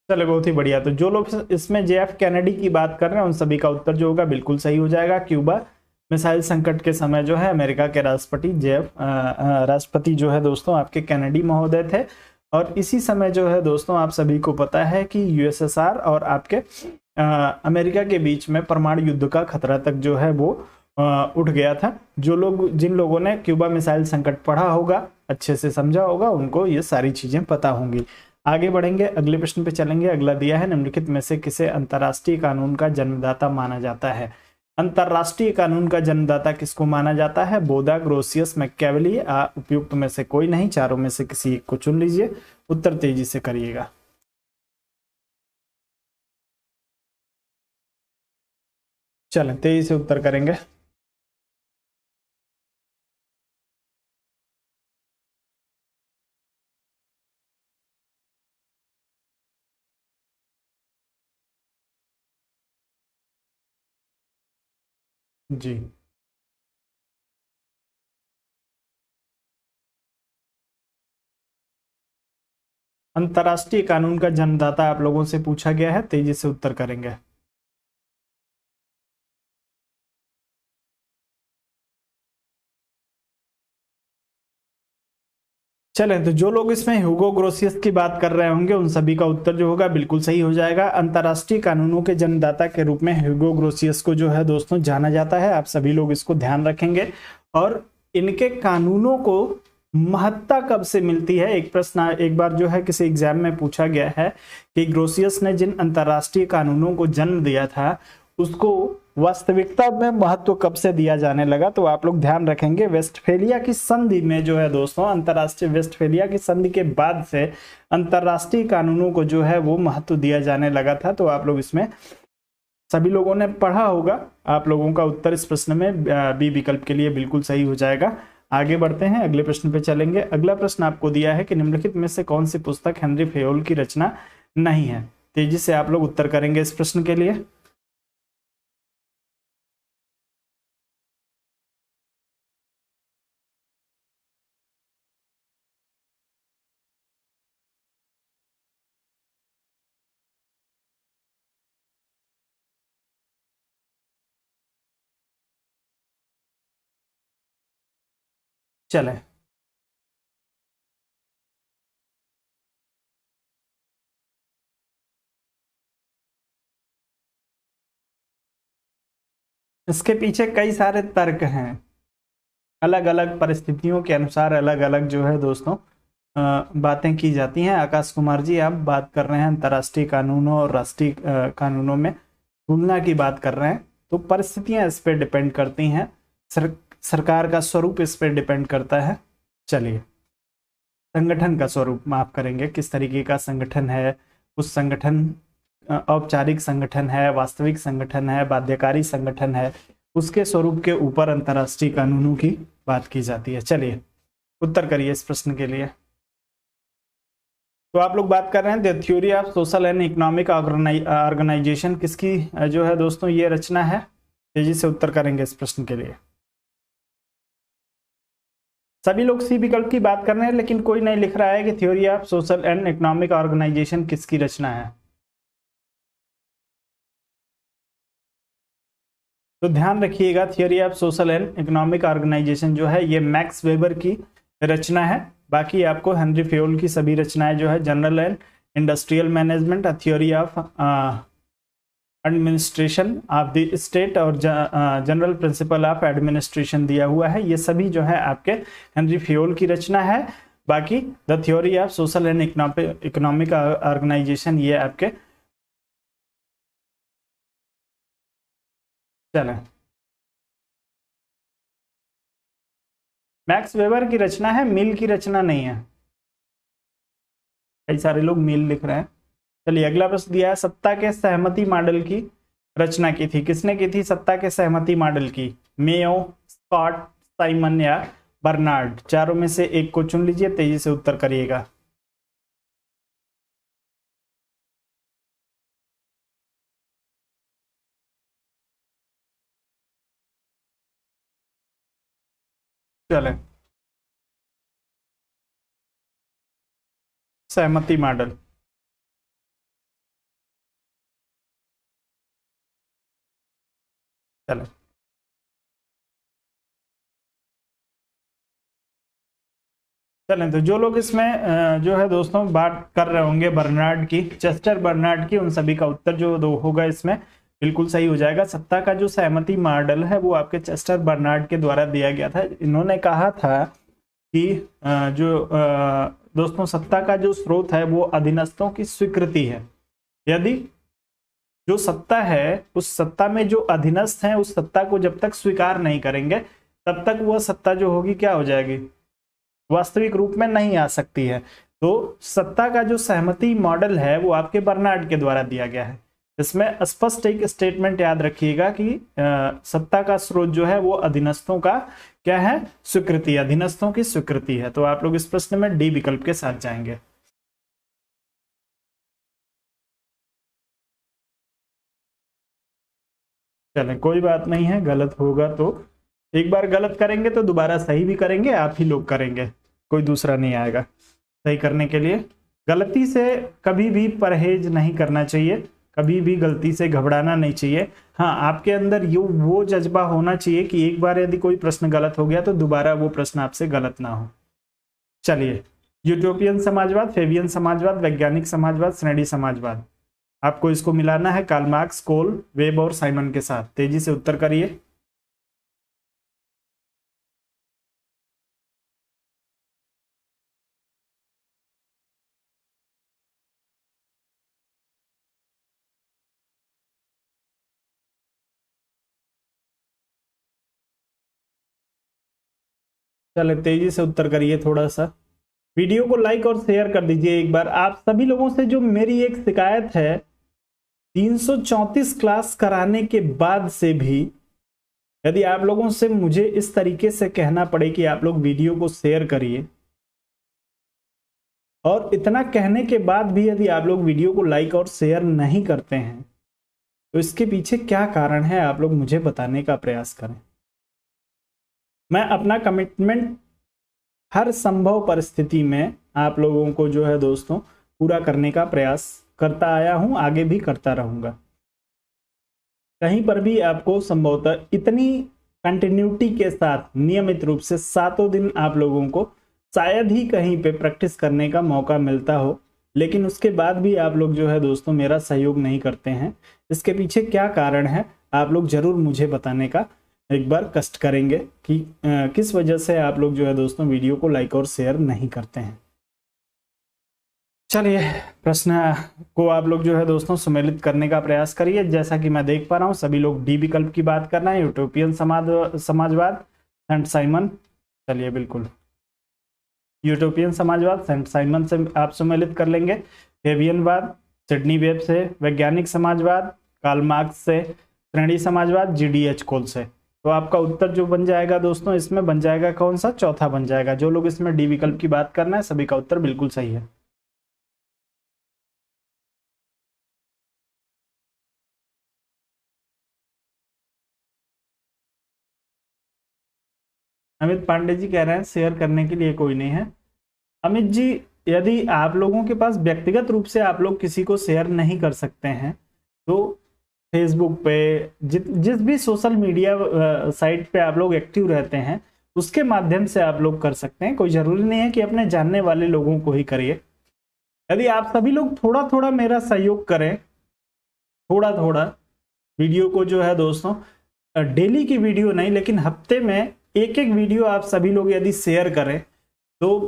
चलो बहुत ही बढ़िया, तो जो लोग इसमें जेएफ कैनेडी की बात कर रहे हैं उन सभी का उत्तर जो होगा बिल्कुल सही हो जाएगा। क्यूबा मिसाइल संकट के समय जो है अमेरिका के राष्ट्रपति जो है दोस्तों आपके कैनेडी महोदय थे। और इसी समय जो है दोस्तों आप सभी को पता है कि यूएसएसआर और आपके अमेरिका के बीच में परमाणु युद्ध का खतरा तक जो है वो उठ गया था। जिन लोगों ने क्यूबा मिसाइल संकट पढ़ा होगा, अच्छे से समझा होगा, उनको ये सारी चीजें पता होंगी। आगे बढ़ेंगे, अगले प्रश्न पे चलेंगे। अगला दिया है, निम्नलिखित में से किसे अंतरराष्ट्रीय कानून का जन्मदाता माना जाता है? अंतरराष्ट्रीय कानून का जन्मदाता किसको माना जाता है? बोधा, ग्रोसियस, मैकियावेली, उपयुक्त में से कोई नहीं, चारों में से किसी एक को चुन लीजिए। उत्तर तेजी से करिएगा। चलें तेजी से उत्तर करेंगे। जी, अंतर्राष्ट्रीय कानून का जन्मदाता आप लोगों से पूछा गया है, तेजी से उत्तर करेंगे। चलें तो जो लोग इसमें ह्यूगो ग्रोसियस की बात कर रहे होंगे उन सभी का उत्तर जो होगा बिल्कुल सही हो जाएगा। अंतर्राष्ट्रीय कानूनों के जन्मदाता के रूप में ह्यूगो ग्रोसियस को जो है दोस्तों जाना जाता है। आप सभी लोग इसको ध्यान रखेंगे। और इनके कानूनों को महत्ता कब से मिलती है, एक प्रश्न एक बार जो है किसी एग्जाम में पूछा गया है कि ग्रोसियस ने जिन अंतर्राष्ट्रीय कानूनों को जन्म दिया था उसको वास्तविकता में महत्व कब से दिया जाने लगा। तो आप लोग ध्यान रखेंगे वेस्टफेलिया की संधि में जो है दोस्तों, अंतर्राष्ट्रीय वेस्टफेलिया की संधि के बाद से अंतर्राष्ट्रीय कानूनों को जो है वो महत्व दिया जाने लगा था। तो आप लोग इसमें सभी लोगों ने पढ़ा होगा। आप लोगों का उत्तर इस प्रश्न में बी विकल्प के लिए बिल्कुल सही हो जाएगा। आगे बढ़ते हैं, अगले प्रश्न पे चलेंगे। अगला प्रश्न आपको दिया है कि निम्नलिखित में से कौन सी पुस्तक हेनरी फेयोल की रचना नहीं है। तेजी से आप लोग उत्तर करेंगे इस प्रश्न के लिए। चले इसके पीछे कई सारे तर्क हैं, अलग अलग परिस्थितियों के अनुसार अलग अलग जो है दोस्तों बातें की जाती हैं। आकाश कुमार जी आप बात कर रहे हैं अंतर्राष्ट्रीय कानूनों और राष्ट्रीय कानूनों में तुलना की बात कर रहे हैं। तो परिस्थितियां इस पर डिपेंड करती हैं, सरकार का स्वरूप इस पर डिपेंड करता है। चलिए, संगठन का स्वरूप माफ करेंगे, किस तरीके का संगठन है, उस संगठन औपचारिक संगठन है, वास्तविक संगठन है, बाध्यकारी संगठन है, उसके स्वरूप के ऊपर अंतर्राष्ट्रीय कानूनों की बात की जाती है। चलिए उत्तर करिए इस प्रश्न के लिए। तो आप लोग बात कर रहे हैं the theory of social and economic organisation, किसकी जो है दोस्तों ये रचना है। तेजी से उत्तर करेंगे इस प्रश्न के लिए। सभी लोग सी विकल्प की बात कर रहे हैं लेकिन कोई नहीं लिख रहा है कि theory of social and economic organisation किसकी रचना है। तो ध्यान रखिएगा, theory of social and economic organisation जो है ये मैक्स वेबर की रचना है। बाकी आपको हेनरी फेयोल की सभी रचनाएं जो है general and industrial management, theory of administration of the state और जनरल प्रिंसिपल ऑफ एडमिनिस्ट्रेशन दिया हुआ है, ये सभी जो है आपके हेनरी फेयोल की रचना है। बाकी the theory of social and economic organisation ये आपके चले मैक्स वेबर की रचना है, मिल की रचना नहीं है। कई सारे लोग मिल लिख रहे हैं। चलिए अगला प्रश्न दिया है, सत्ता के सहमति मॉडल की रचना की थी, किसने की थी सत्ता के सहमति मॉडल की। मेयो, स्कॉट, साइमन या बर्नार्ड, चारों में से एक को चुन लीजिए। तेजी से उत्तर करिएगा। चले सहमति मॉडल, चले चलें तो जो लोग इसमें जो है दोस्तों बात कर रहे होंगे बर्नार्ड की, चेस्टर बर्नार्ड की, उन सभी का उत्तर जो दो होगा इसमें बिल्कुल सही हो जाएगा। सत्ता का जो सहमति मॉडल है वो आपके चेस्टर बर्नार्ड के द्वारा दिया गया था। इन्होंने कहा था कि जो दोस्तों सत्ता का जो स्रोत है वो अधीनस्थों की स्वीकृति है। यदि जो सत्ता है उस सत्ता में जो अधीनस्थ हैं उस सत्ता को जब तक स्वीकार नहीं करेंगे तब तक वह सत्ता जो होगी क्या हो जाएगी, वास्तविक रूप में नहीं आ सकती है। तो सत्ता का जो सहमति मॉडल है वो आपके बर्नार्ड के द्वारा दिया गया है। इसमें स्पष्ट एक स्टेटमेंट याद रखिएगा कि सत्ता का स्रोत जो है वो अधीनस्थों का क्या है, स्वीकृति, अधीनस्थों की स्वीकृति है। तो आप लोग इस प्रश्न में डी विकल्प के साथ जाएंगे। चलें, कोई बात नहीं है, गलत होगा तो एक बार गलत करेंगे तो दोबारा सही भी करेंगे, आप ही लोग करेंगे, कोई दूसरा नहीं आएगा सही करने के लिए। गलती से कभी भी परहेज नहीं करना चाहिए, कभी भी गलती से घबराना नहीं चाहिए। हाँ, आपके अंदर वो जज्बा होना चाहिए कि एक बार यदि कोई प्रश्न गलत हो गया तो दोबारा वो प्रश्न आपसे गलत ना हो। चलिए, यूटोपियन समाजवाद, फेबियन समाजवाद, वैज्ञानिक समाजवाद, श्रेणी समाजवाद, आपको इसको मिलाना है कार्ल मार्क्स, कोल, वेब और साइमन के साथ। तेजी से उत्तर करिए। चले, तेजी से उत्तर करिए थोड़ा सा। वीडियो को लाइक और शेयर कर दीजिए एक बार। आप सभी लोगों से जो मेरी एक शिकायत है, 334 क्लास कराने के बाद से भी यदि आप लोगों से मुझे इस तरीके से कहना पड़े कि आप लोग वीडियो को शेयर करिए, और इतना कहने के बाद भी यदि आप लोग वीडियो को लाइक और शेयर नहीं करते हैं, तो इसके पीछे क्या कारण है, आप लोग मुझे बताने का प्रयास करें। मैं अपना कमिटमेंट हर संभव परिस्थिति में आप लोगों को जो है दोस्तों पूरा करने का प्रयास करता आया हूं, आगे भी करता रहूंगा। कहीं पर भी आपको संभवतः इतनी कंटिन्यूटी के साथ नियमित रूप से 7 दिन आप लोगों को शायद ही कहीं पे प्रैक्टिस करने का मौका मिलता हो, लेकिन उसके बाद भी आप लोग जो है दोस्तों मेरा सहयोग नहीं करते हैं। इसके पीछे क्या कारण है, आप लोग जरूर मुझे बताने का एक बार कष्ट करेंगे कि किस वजह से आप लोग जो है दोस्तों वीडियो को लाइक और शेयर नहीं करते हैं। चलिए, प्रश्न को आप लोग जो है दोस्तों सम्मिलित करने का प्रयास करिए। जैसा कि मैं देख पा रहा हूं सभी लोग डी विकल्प की बात कर रहे हैं, यूटोपियन समाजवाद, सेंट साइमन। चलिए, बिल्कुल यूटोपियन समाजवाद सेंट साइमन से आप सम्मिलित कर लेंगे। फेबियनवाद सिडनी वेब से, वैज्ञानिक समाजवाद कार्ल मार्क्स से, श्रेणी समाजवाद जीडीएच कोल से। तो आपका उत्तर जो बन जाएगा दोस्तों इसमें बन जाएगा कौन सा, चौथा बन जाएगा। जो लोग इसमें डी विकल्प की बात करना है सभी का उत्तर बिल्कुल सही है। अमित पांडे जी कह रहे हैं शेयर करने के लिए कोई नहीं है। अमित जी, यदि आप लोगों के पास व्यक्तिगत रूप से आप लोग किसी को शेयर नहीं कर सकते हैं तो फेसबुक पे जिस भी सोशल मीडिया साइट पे आप लोग एक्टिव रहते हैं उसके माध्यम से आप लोग कर सकते हैं। कोई जरूरी नहीं है कि अपने जानने वाले लोगों को ही करिए। यदि आप सभी लोग थोड़ा थोड़ा मेरा सहयोग करें, थोड़ा थोड़ा वीडियो को जो है दोस्तों, डेली की वीडियो नहीं लेकिन हफ्ते में एक एक वीडियो आप सभी लोग यदि शेयर करें तो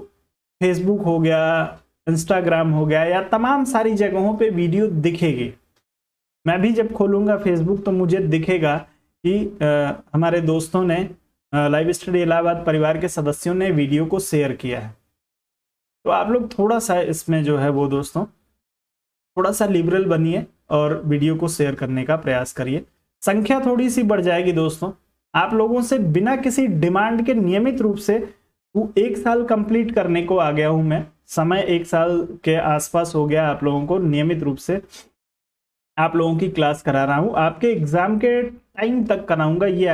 फेसबुक हो गया, इंस्टाग्राम हो गया, या तमाम सारी जगहों पे वीडियो दिखेगी। मैं भी जब खोलूंगा फेसबुक तो मुझे दिखेगा कि हमारे दोस्तों ने, लाइव स्टडी इलाहाबाद परिवार के सदस्यों ने वीडियो को शेयर किया है। तो आप लोग थोड़ा सा इसमें जो है वो दोस्तों थोड़ा सा लिबरल बनिए और वीडियो को शेयर करने का प्रयास करिए। संख्या थोड़ी सी बढ़ जाएगी दोस्तों। आप लोगों से बिना किसी डिमांड के नियमित रूप से वो 1 साल कंप्लीट करने को आ गया हूं मैं। समय 1 साल के आसपास हो गया आप लोगों को नियमित रूप से आप लोगों की क्लास करा रहा हूं। आपके एग्जाम के टाइम तक कराऊंगा, ये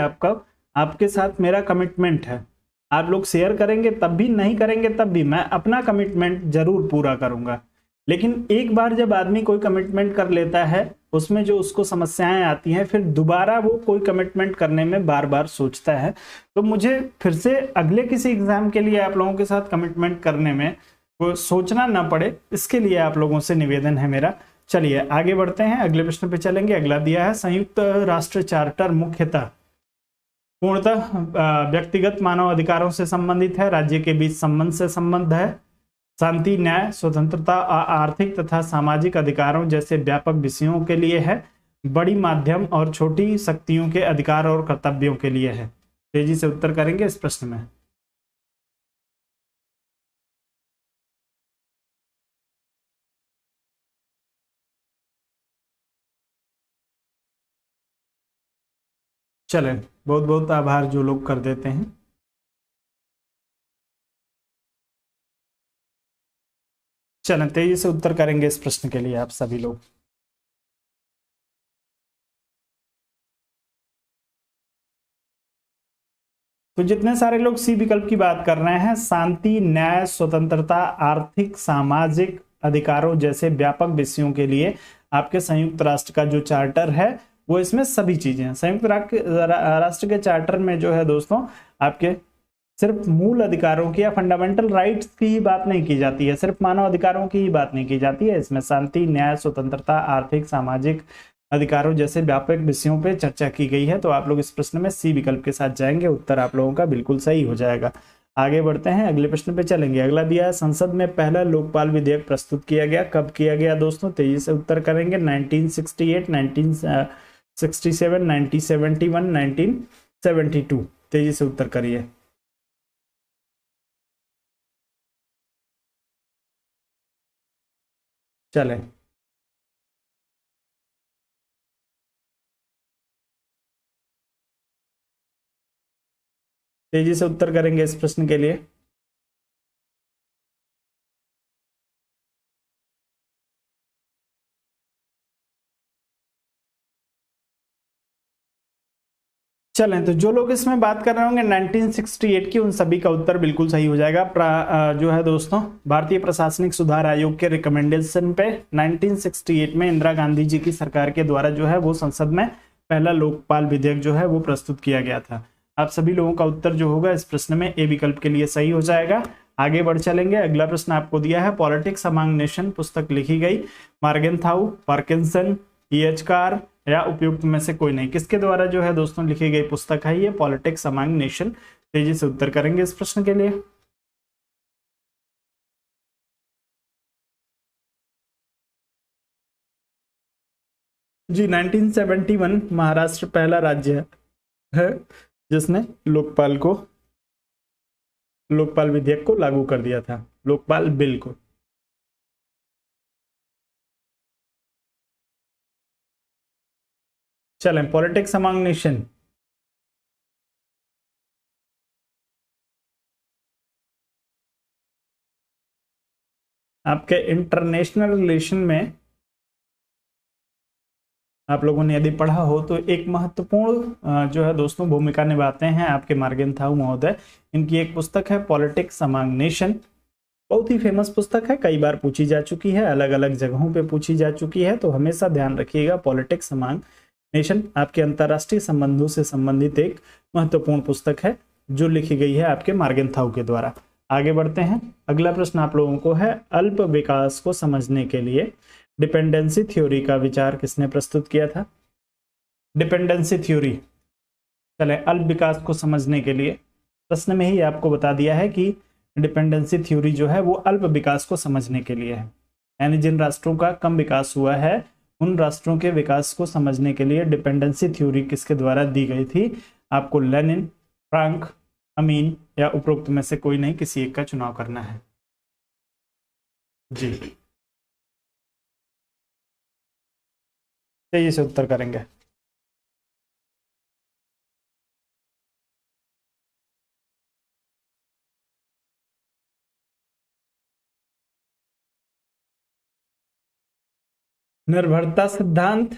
आपके साथ मेरा कमिटमेंट है। आप लोग शेयर करेंगे तब भी, नहीं करेंगे तब भी, मैं अपना कमिटमेंट जरूर पूरा करूंगा। लेकिन एक बार जब आदमी कोई कमिटमेंट कर लेता है उसमें जो उसको समस्याएं आती हैं, फिर दोबारा वो कोई कमिटमेंट करने में बार बार सोचता है। तो मुझे फिर से अगले किसी एग्जाम के लिए आप लोगों के साथ कमिटमेंट करने में वो सोचना ना पड़े, इसके लिए आप लोगों से निवेदन है मेरा। चलिए आगे बढ़ते हैं, अगले प्रश्न पे चलेंगे। अगला दिया है संयुक्त राष्ट्र चार्टर मुख्यतः पूर्णतः व्यक्तिगत मानव अधिकारों से संबंधित है, राज्य के बीच संबंध से संबंध है, शांति, न्याय, स्वतंत्रता, आर्थिक तथा सामाजिक अधिकारों जैसे व्यापक विषयों के लिए है, बड़ी, माध्यम और छोटी शक्तियों के अधिकार और कर्तव्यों के लिए है। तेजी से उत्तर करेंगे इस प्रश्न में। चले, बहुत बहुत आभार जो लोग कर देते हैं। चलें तेजी से उत्तर करेंगे इस प्रश्न के लिए आप सभी लोग। तो जितने सारे लोग सी विकल्प की बात कर रहे हैं, शांति, न्याय, स्वतंत्रता, आर्थिक, सामाजिक अधिकारों जैसे व्यापक विषयों के लिए आपके संयुक्त राष्ट्र का जो चार्टर है वो इसमें सभी चीजें हैं। संयुक्त राष्ट्र के चार्टर में जो है दोस्तों आपके सिर्फ मूल अधिकारों की या फंडामेंटल राइट्स की ही बात नहीं की जाती है, सिर्फ मानव अधिकारों की ही बात नहीं की जाती है। इसमें शांति, न्याय, स्वतंत्रता, आर्थिक, सामाजिक अधिकारों जैसे व्यापक विषयों पे चर्चा की गई है। तो आप लोग इस प्रश्न में सी विकल्प के साथ जाएंगे, उत्तर आप लोगों का बिल्कुल सही हो जाएगा। आगे बढ़ते हैं, अगले प्रश्न पे चलेंगे। अगला दिया है, संसद में पहला लोकपाल विधेयक प्रस्तुत किया गया, कब किया गया दोस्तों? तेजी से उत्तर करेंगे। 1968, 1967, 1971, 1972। तेजी से उत्तर करिए। चले, तेजी से उत्तर करेंगे इस प्रश्न के लिए। चलें, तो जो लोग इसमें बात कर रहे होंगे 1968 की, उन सभी का उत्तर बिल्कुल सही हो जाएगा। जो है दोस्तों भारतीय प्रशासनिक सुधार आयोग के रिकमेंडेशन पे 1968 में इंदिरा गांधी जी की सरकार के द्वारा जो है वो संसद में पहला लोकपाल विधेयक जो है वो प्रस्तुत किया गया था। आप सभी लोगों का उत्तर जो होगा इस प्रश्न में ए विकल्प के लिए सही हो जाएगा। आगे बढ़ चलेंगे, अगला प्रश्न आपको दिया है, पॉलिटिक्स अमंग नेशन पुस्तक लिखी गई मार्गेनथाउ, पार्किंसन, ईएचकार या उपयुक्त में से कोई नहीं, किसके द्वारा जो है दोस्तों लिखी गई पुस्तक है ये पॉलिटिक्स अमंग नेशन? तेजी से उत्तर करेंगे इस प्रश्न के लिए। जी, 1971 महाराष्ट्र पहला राज्य है जिसने लोकपाल विधेयक को लागू कर दिया था, लोकपाल बिल को। चलें, पॉलिटिक्स अमंग नेशन आपके इंटरनेशनल रिलेशन में आप लोगों ने यदि पढ़ा हो तो एक महत्वपूर्ण जो है दोस्तों भूमिका निभाते हैं आपके मार्गेनथाउ महोदय। इनकी एक पुस्तक है पॉलिटिक्स अमंग नेशन, बहुत ही फेमस पुस्तक है, कई बार पूछी जा चुकी है, अलग अलग जगहों पे पूछी जा चुकी है। तो हमेशा ध्यान रखिएगा, पॉलिटिक्स अमंग नेशन आपके अंतरराष्ट्रीय संबंधों से संबंधित एक महत्वपूर्ण पुस्तक है जो लिखी गई है आपके मार्गेनथाउ के द्वारा। आगे बढ़ते हैं, अगला प्रश्न आप लोगों को है, अल्प विकास को समझने के लिए डिपेंडेंसी थ्योरी का विचार किसने प्रस्तुत किया था? डिपेंडेंसी थ्योरी, चले अल्प विकास को समझने के लिए प्रश्न में ही आपको बता दिया है कि डिपेंडेंसी थ्योरी जो है वो अल्प विकास को समझने के लिए है, यानी जिन राष्ट्रों का कम विकास हुआ है उन राष्ट्रों के विकास को समझने के लिए डिपेंडेंसी थ्योरी किसके द्वारा दी गई थी? आपको लेनिन, फ्रांक, अमीन या उपरोक्त में से कोई नहीं, किसी एक का चुनाव करना है। जी, तेजी से उत्तर करेंगे। निर्भरता सिद्धांत,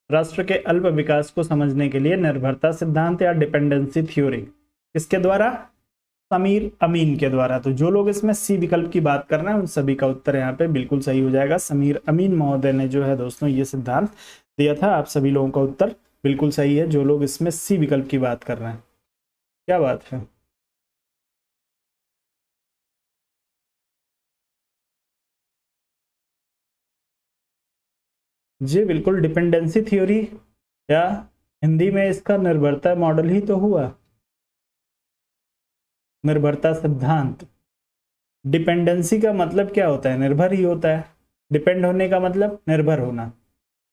राष्ट्र के अल्प विकास को समझने के लिए निर्भरता सिद्धांत या डिपेंडेंसी थ्योरी किसके द्वारा? समीर अमीन के द्वारा। तो जो लोग इसमें सी विकल्प की बात कर रहे हैं उन सभी का उत्तर यहाँ पे बिल्कुल सही हो जाएगा। समीर अमीन महोदय ने जो है दोस्तों ये सिद्धांत दिया था। आप सभी लोगों का उत्तर बिल्कुल सही है जो लोग इसमें सी विकल्प की बात कर रहे हैं। क्या बात है, जी बिल्कुल, डिपेंडेंसी थ्योरी या हिंदी में इसका निर्भरता मॉडल ही तो हुआ, निर्भरता सिद्धांत। डिपेंडेंसी का मतलब क्या होता है? निर्भर ही होता है। डिपेंड होने का मतलब निर्भर होना।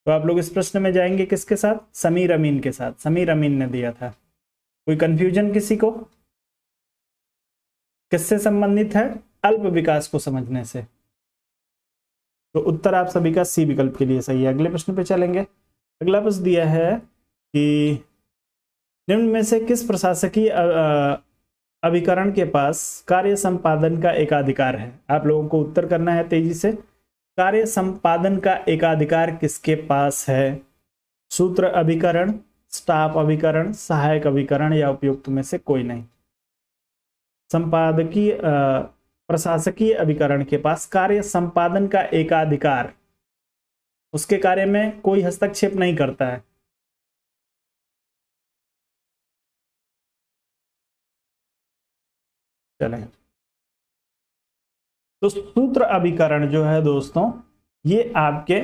तो आप लोग इस प्रश्न में जाएंगे किसके साथ? समीर अमीन के साथ। समीर अमीन ने दिया था। कोई कंफ्यूजन किसी को? किससे संबंधित है? अल्प विकास को समझने से। तो उत्तर आप सभी का सी विकल्प के लिए सही है। अगले प्रश्न पे चलेंगे। अगला प्रश्न दिया है, कि निम्न में से किस प्रशासकीय अभिकरण के पास कार्य संपादन का एकाधिकार है? आप लोगों को उत्तर करना है तेजी से। कार्य संपादन का एकाधिकार किसके पास है? सूत्र अभिकरण, स्टाफ अभिकरण, सहायक अभिकरण या उपयुक्त में से कोई नहीं। संपादकीय प्रशासकीय अभिकरण के पास कार्य संपादन का एकाधिकार, उसके कार्य में कोई हस्तक्षेप नहीं करता है। चलें, तो सूत्र अभिकरण जो है दोस्तों, ये आपके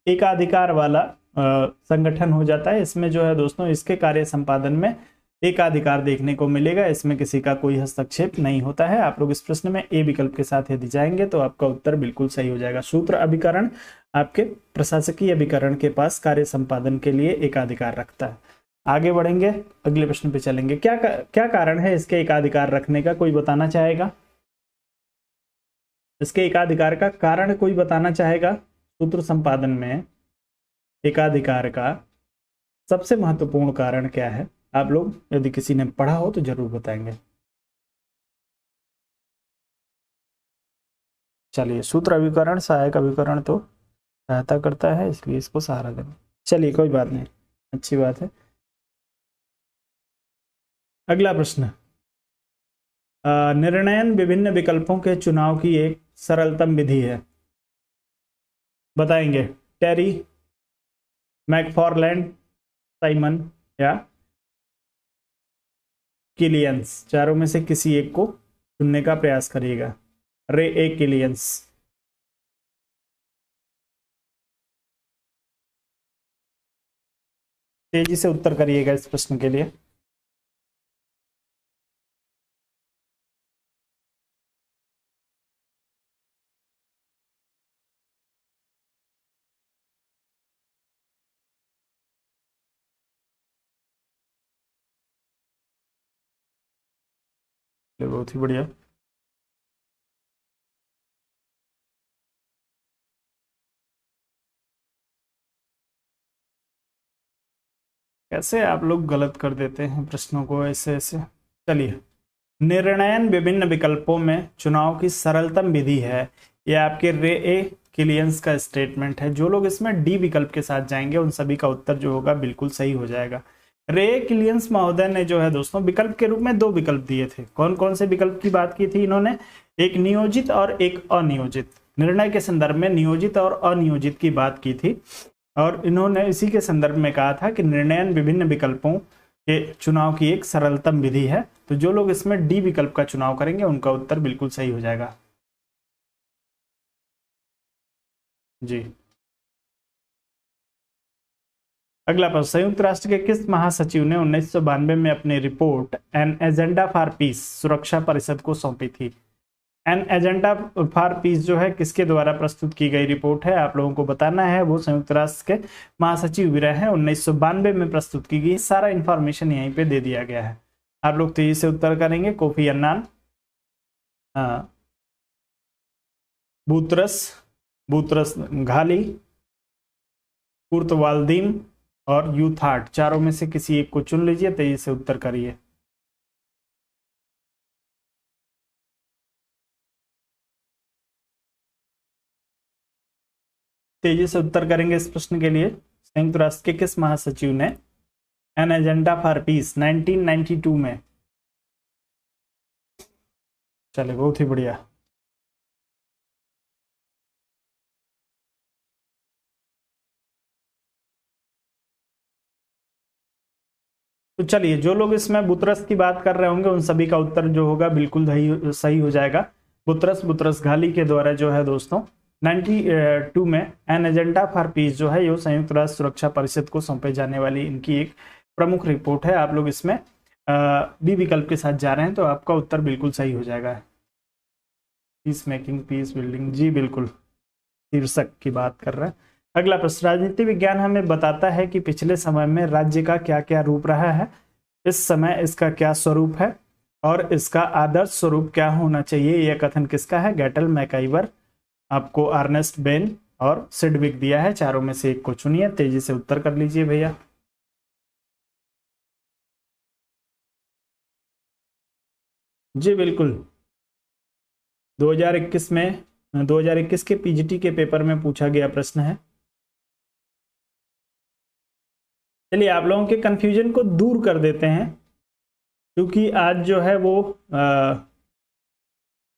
एकाधिकार वाला संगठन हो जाता है। इसमें जो है दोस्तों, इसके कार्य संपादन में एकाधिकार देखने को मिलेगा, इसमें किसी का कोई हस्तक्षेप नहीं होता है। आप लोग इस प्रश्न में ए विकल्प के साथ यदि जाएंगे तो आपका उत्तर बिल्कुल सही हो जाएगा। सूत्र अभिकरण आपके प्रशासकीय अभिकरण के पास कार्य संपादन के लिए एकाधिकार रखता है। आगे बढ़ेंगे, अगले प्रश्न पे चलेंगे। क्या कारण है इसके एकाधिकार रखने का? कोई बताना चाहेगा? इसके एकाधिकार का कारण कोई बताना चाहेगा? सूत्र संपादन में एकाधिकार का सबसे महत्वपूर्ण कारण क्या है? आप लोग यदि किसी ने पढ़ा हो तो जरूर बताएंगे। चलिए, सूत्र अभिकरण सहायक अभिकरण तो सहायता करता है, इसलिए इसको सहारा देना। चलिए, कोई बात नहीं, अच्छी बात है। अगला प्रश्न, निर्णयन विभिन्न विकल्पों के चुनाव की एक सरलतम विधि है, बताएंगे? टेरी, मैकफार्लैंड, साइमन या किलियंस। चारों में से किसी एक को चुनने का प्रयास करिएगा। रे ए किलियंस। तेजी से उत्तर करिएगा इस प्रश्न के लिए। बहुत ही बढ़िया। कैसे आप लोग गलत कर देते हैं प्रश्नों को ऐसे ऐसे। चलिए, निर्णयन विभिन्न विकल्पों में चुनाव की सरलतम विधि है, यह आपके रे ए किलियंस का स्टेटमेंट है। जो लोग इसमें डी विकल्प के साथ जाएंगे उन सभी का उत्तर जो होगा बिल्कुल सही हो जाएगा। रे ए किलियंस महोदय ने जो है दोस्तों विकल्प के रूप में दो विकल्प दिए थे। कौन कौन से विकल्प की बात की थी इन्होंने? एक नियोजित और एक अनियोजित। निर्णय के संदर्भ में नियोजित और अनियोजित की बात की थी, और इन्होंने इसी के संदर्भ में कहा था कि निर्णयन विभिन्न विकल्पों के चुनाव की एक सरलतम विधि है। तो जो लोग इसमें डी विकल्प का चुनाव करेंगे उनका उत्तर बिल्कुल सही हो जाएगा जी। अगला प्रश्न, संयुक्त राष्ट्र के किस महासचिव ने 1992 में अपनी report an agenda for piece सुरक्षा परिषद को सौंपी थी? एन एजेंडा फॉर पीस जो है किसके द्वारा प्रस्तुत की गई रिपोर्ट है? आप लोगों को बताना है। वो संयुक्त राष्ट्र के महासचिव भी रहे हैं, 1992 में प्रस्तुत की गई। सारा इंफॉर्मेशन यहीं पे दे दिया गया है। आप लोग तेजी से उत्तर करेंगे। Kofi Annan, Boutros Boutros Ghali, Kurt Waldheim और यूथार्ट। चारों में से किसी एक को चुन लीजिए, तेजी से उत्तर करिए। तेजी से उत्तर करेंगे इस प्रश्न के लिए। संयुक्त राष्ट्र के किस महासचिव ने एन एजेंडा फॉर पीस 1992 में? चले, बहुत ही बढ़िया। तो चलिए, जो लोग इसमें बुतरस की बात कर रहे होंगे उन सभी का उत्तर जो होगा बिल्कुल सही हो जाएगा। बुतरस घाली के द्वारा जो है दोस्तों 92 में एन एजेंडा फॉर पीस जो है ये संयुक्त राष्ट्र सुरक्षा परिषद को सौंपे जाने वाली इनकी एक प्रमुख रिपोर्ट है। आप लोग इसमें बी विकल्प के साथ जा रहे हैं तो आपका उत्तर बिल्कुल सही हो जाएगा। पीस मेकिंग, पीस बिल्डिंग, जी बिल्कुल, शीर्षक की बात कर रहे हैं। अगला प्रश्न, राजनीति विज्ञान हमें बताता है कि पिछले समय में राज्य का क्या क्या रूप रहा है, इस समय इसका क्या स्वरूप है और इसका आदर्श स्वरूप क्या होना चाहिए। यह कथन किसका है? गैटल, मैकाइवर, आपको अर्नेस्ट बेन और सिडविक दिया है। चारों में से एक को चुनिए, तेजी से उत्तर कर लीजिए भैया। जी बिल्कुल, 2021 में 2021 के पीजीटी के पेपर में पूछा गया प्रश्न है। चलिए आप लोगों के कंफ्यूजन को दूर कर देते हैं, क्योंकि आज जो है वो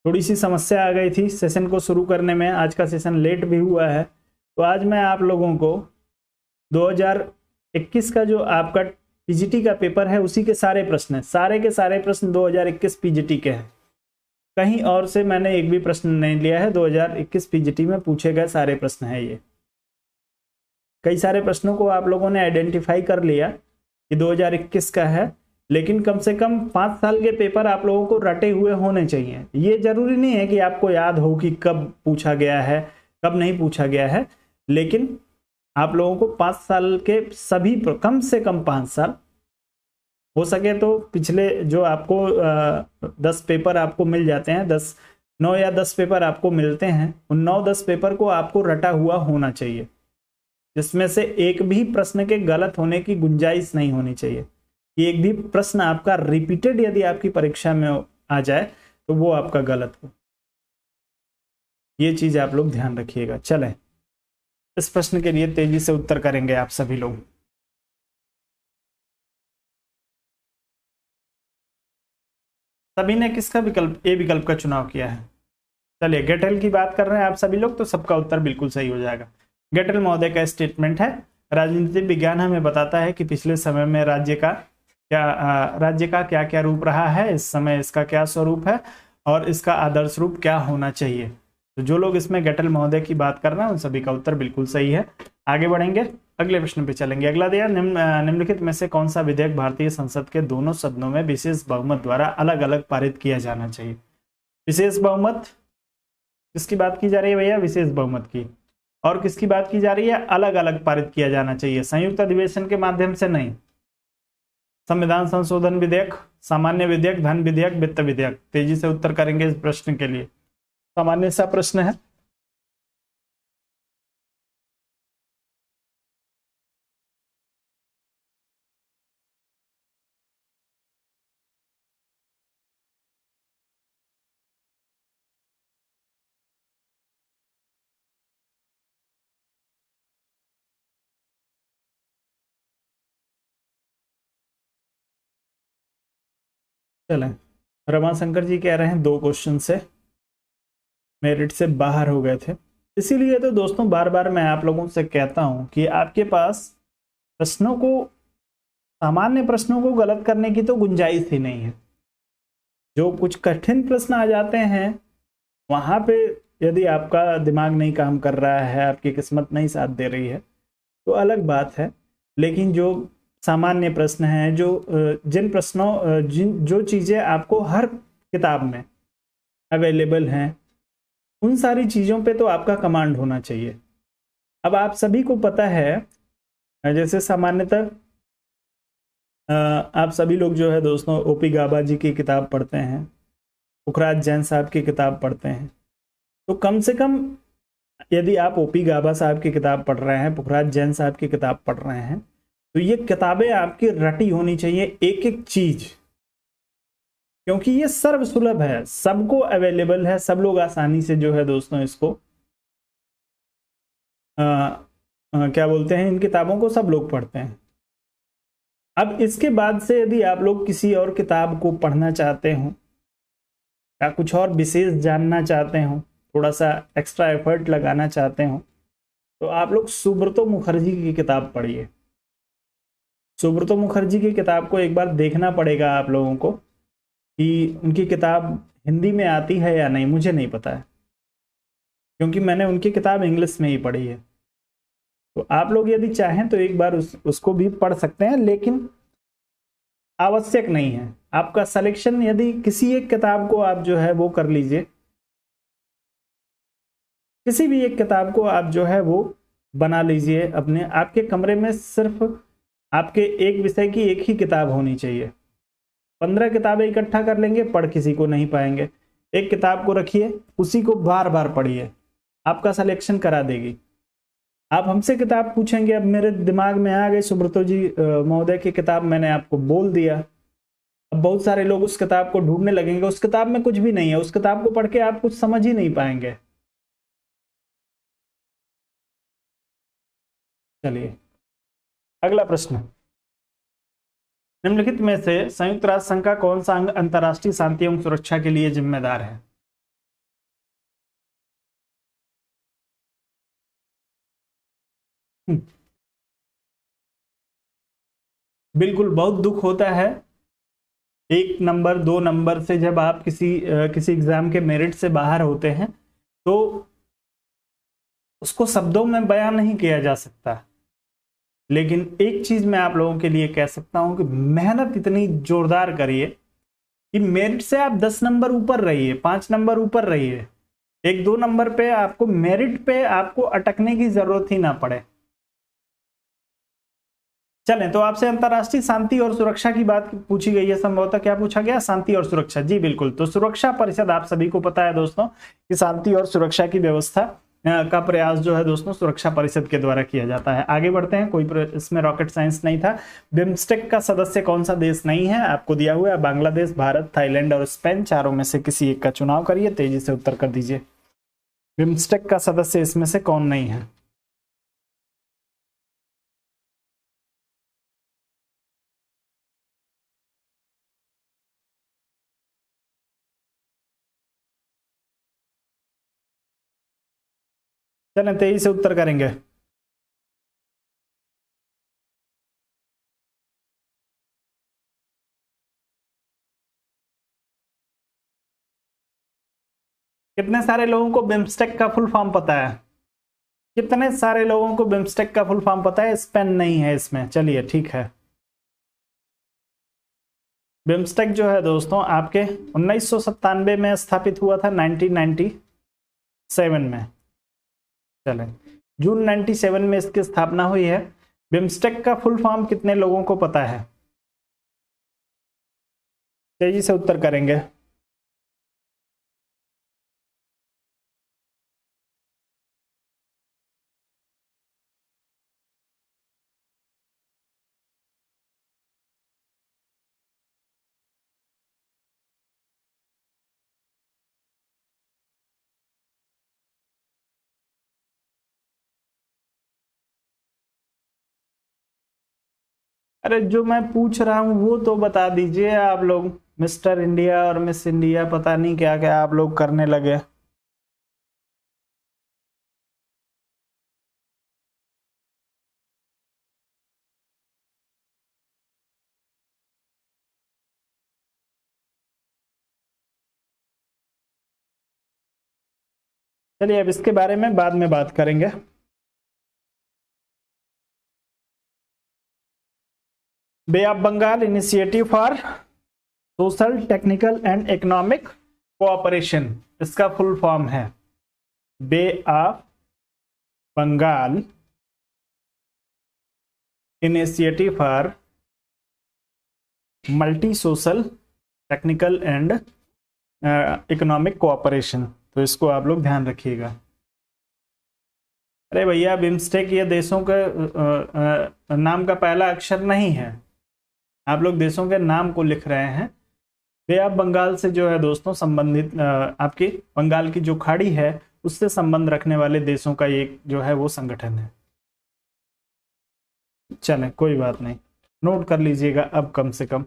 थोड़ी सी समस्या आ गई थी सेशन को शुरू करने में। आज का सेशन लेट भी हुआ है, तो आज मैं आप लोगों को 2021 का जो आपका पीजीटी का पेपर है उसी के सारे प्रश्न हैं, सारे के सारे प्रश्न 2021 पीजीटी के हैं। कहीं और से मैंने एक भी प्रश्न नहीं लिया है, 2021 पीजीटी में पूछे गए सारे प्रश्न हैं ये। कई सारे प्रश्नों को आप लोगों ने आइडेंटिफाई कर लिया कि 2021 का है, लेकिन कम से कम 5 साल के पेपर आप लोगों को रटे हुए होने चाहिए। ये जरूरी नहीं है कि आपको याद हो कि कब पूछा गया है कब नहीं पूछा गया है, लेकिन आप लोगों को 5 साल के सभी कम से कम 5 साल हो सके तो पिछले जो आपको 10 पेपर आपको मिल जाते हैं, 9 या 10 पेपर आपको मिलते हैं, उन 9-10 पेपर को आपको रटा हुआ होना चाहिए, जिसमें से एक भी प्रश्न के गलत होने की गुंजाइश नहीं होनी चाहिए कि एक भी प्रश्न आपका रिपीटेड यदि आपकी परीक्षा में आ जाए तो वो आपका गलत हो। ये चीज आप लोग ध्यान रखिएगा। चलें, इस प्रश्न के लिए तेजी से उत्तर करेंगे आप सभी लोग। सभी ने किसका विकल्प, ए विकल्प का चुनाव किया है? चलिए, गेटेल की बात कर रहे हैं आप सभी लोग, तो सबका उत्तर बिल्कुल सही हो जाएगा। गेटेल महोदय का स्टेटमेंट है, राजनीतिक विज्ञान हमें बताता है कि पिछले समय में राज्य का क्या क्या रूप रहा है, इस समय इसका क्या स्वरूप है और इसका आदर्श रूप क्या होना चाहिए। तो जो लोग इसमें गेटेल महोदय की बात कर रहे हैं उन सभी का उत्तर बिल्कुल सही है। आगे बढ़ेंगे, अगले प्रश्न पे चलेंगे। अगला दिया, निम्नलिखित में से कौन सा विधेयक भारतीय संसद के दोनों सदनों में विशेष बहुमत द्वारा अलग अलग पारित किया जाना चाहिए? विशेष बहुमत किसकी बात की जा रही है भैया? विशेष बहुमत की। और किसकी बात की जा रही है? अलग अलग पारित किया जाना चाहिए, संयुक्त अधिवेशन के माध्यम से नहीं। संविधान संशोधन विधेयक, सामान्य विधेयक, धन विधेयक, वित्त विधेयक। तेजी से उत्तर करेंगे इस प्रश्न के लिए। सामान्य सा प्रश्न है। चलें, रमाशंकर जी कह रहे हैं 2 क्वेश्चन से मेरिट से बाहर हो गए थे। इसीलिए तो दोस्तों बार बार मैं आप लोगों से कहता हूं कि आपके पास प्रश्नों को, सामान्य प्रश्नों को गलत करने की तो गुंजाइश ही नहीं है। जो कुछ कठिन प्रश्न आ जाते हैं वहां पे यदि आपका दिमाग नहीं काम कर रहा है, आपकी किस्मत नहीं साथ दे रही है तो अलग बात है। लेकिन जो सामान्य प्रश्न हैं, जिन प्रश्नों जो चीजें आपको हर किताब में अवेलेबल हैं, उन सारी चीजों पे तो आपका कमांड होना चाहिए। अब आप सभी को पता है, जैसे सामान्यतः आप सभी लोग जो है दोस्तों ओपी गाबा जी की किताब पढ़ते हैं, पुखराज जैन साहब की किताब पढ़ते हैं, तो कम से कम यदि आप ओपी गाबा साहब की किताब पढ़ रहे हैं, पुखराज जैन साहब की किताब पढ़ रहे हैं, तो ये किताबें आपकी रटी होनी चाहिए, एक एक चीज, क्योंकि ये सर्वसुलभ है, सबको अवेलेबल है, सब लोग आसानी से जो है दोस्तों इसको क्या बोलते हैं, इन किताबों को सब लोग पढ़ते हैं। अब इसके बाद से यदि आप लोग किसी और किताब को पढ़ना चाहते हो या कुछ और विशेष जानना चाहते हो, थोड़ा सा एक्स्ट्रा एफर्ट लगाना चाहते हो, तो आप लोग सुब्रतो मुखर्जी की किताब पढ़िए। सुब्रतो मुखर्जी की किताब को एक बार देखना पड़ेगा आप लोगों को कि उनकी किताब हिंदी में आती है या नहीं, मुझे नहीं पता है, क्योंकि मैंने उनकी किताब इंग्लिश में ही पढ़ी है। तो आप लोग यदि चाहें तो एक बार उसको भी पढ़ सकते हैं, लेकिन आवश्यक नहीं है। आपका सिलेक्शन यदि किसी एक किताब को आप जो है वो कर लीजिए, किसी भी एक किताब को आप जो है वो बना लीजिए अपने, आपके कमरे में सिर्फ आपके एक विषय की एक ही किताब होनी चाहिए। 15 किताबें इकट्ठा कर लेंगे, पढ़ किसी को नहीं पाएंगे। एक किताब को रखिए, उसी को बार बार पढ़िए, आपका सिलेक्शन करा देगी। आप हमसे किताब पूछेंगे, अब मेरे दिमाग में आ गई सुब्रतो जी महोदय की किताब, मैंने आपको बोल दिया, अब बहुत सारे लोग उस किताब को ढूंढने लगेंगे, उस किताब में कुछ भी नहीं है, उस किताब को पढ़ के आप कुछ समझ ही नहीं पाएंगे। चलिए अगला प्रश्न, निम्नलिखित में से संयुक्त राष्ट्र संघ का कौन सा अंग अंतर्राष्ट्रीय शांति एवं सुरक्षा के लिए जिम्मेदार है? बिल्कुल, बहुत दुख होता है 1 नंबर 2 नंबर से जब आप किसी एग्जाम के मेरिट से बाहर होते हैं, तो उसको शब्दों में बयान नहीं किया जा सकता। लेकिन एक चीज मैं आप लोगों के लिए कह सकता हूं कि मेहनत इतनी जोरदार करिए कि मेरिट से आप 10 नंबर ऊपर रहिए, 5 नंबर ऊपर रहिए, 1 2 नंबर पे आपको मेरिट पे आपको अटकने की जरूरत ही ना पड़े। चलें, तो आपसे अंतरराष्ट्रीय शांति और सुरक्षा की बात पूछी गई है, संभवतः क्या पूछा गया, शांति और सुरक्षा। जी बिल्कुल, तो सुरक्षा परिषद आप सभी को पता है दोस्तों कि शांति और सुरक्षा की व्यवस्था का प्रयास जो है दोस्तों सुरक्षा परिषद के द्वारा किया जाता है। आगे बढ़ते हैं, कोई इसमें रॉकेट साइंस नहीं था। बिम्स्टेक का सदस्य कौन सा देश नहीं है? आपको दिया हुआ है बांग्लादेश, भारत, थाईलैंड और स्पेन। चारों में से किसी एक का चुनाव करिए, तेजी से उत्तर कर दीजिए। बिम्स्टेक का सदस्य इसमें से कौन नहीं है? चलें, तेजी से उत्तर करेंगे। कितने सारे लोगों को बिम्स्टेक का फुल फॉर्म पता है? कितने सारे लोगों को बिम्स्टेक का फुल फॉर्म पता है? स्पेन नहीं है इसमें। चलिए ठीक है, बिम्स्टेक जो है दोस्तों आपके 1997 में स्थापित हुआ था, 1997 में। चलें, जून 97 में इसकी स्थापना हुई है। बिम्स्टेक का फुल फॉर्म कितने लोगों को पता है? तेजी से उत्तर करेंगे। अरे जो मैं पूछ रहा हूं वो तो बता दीजिए आप लोग। मिस्टर इंडिया और मिस इंडिया पता नहीं क्या क्या आप लोग करने लगे। चलिए अब इसके बारे में बाद में बात करेंगे। Bay of Bengal initiative for social, technical and economic cooperation, इसका फुल फॉर्म है bay of Bengal initiative for multi social, technical and economic cooperation. तो इसको आप लोग ध्यान रखिएगा। अरे भैया, बिम्स्टेक ये देशों के नाम का पहला अक्षर नहीं है, आप लोग देशों के नाम को लिख रहे हैं। बे ऑफ बंगाल से जो है दोस्तों संबंधित आपकी बंगाल की जो खाड़ी है उससे संबंध रखने वाले देशों का एक जो है वो संगठन है। चलें, कोई बात नहीं, नोट कर लीजिएगा अब कम से कम।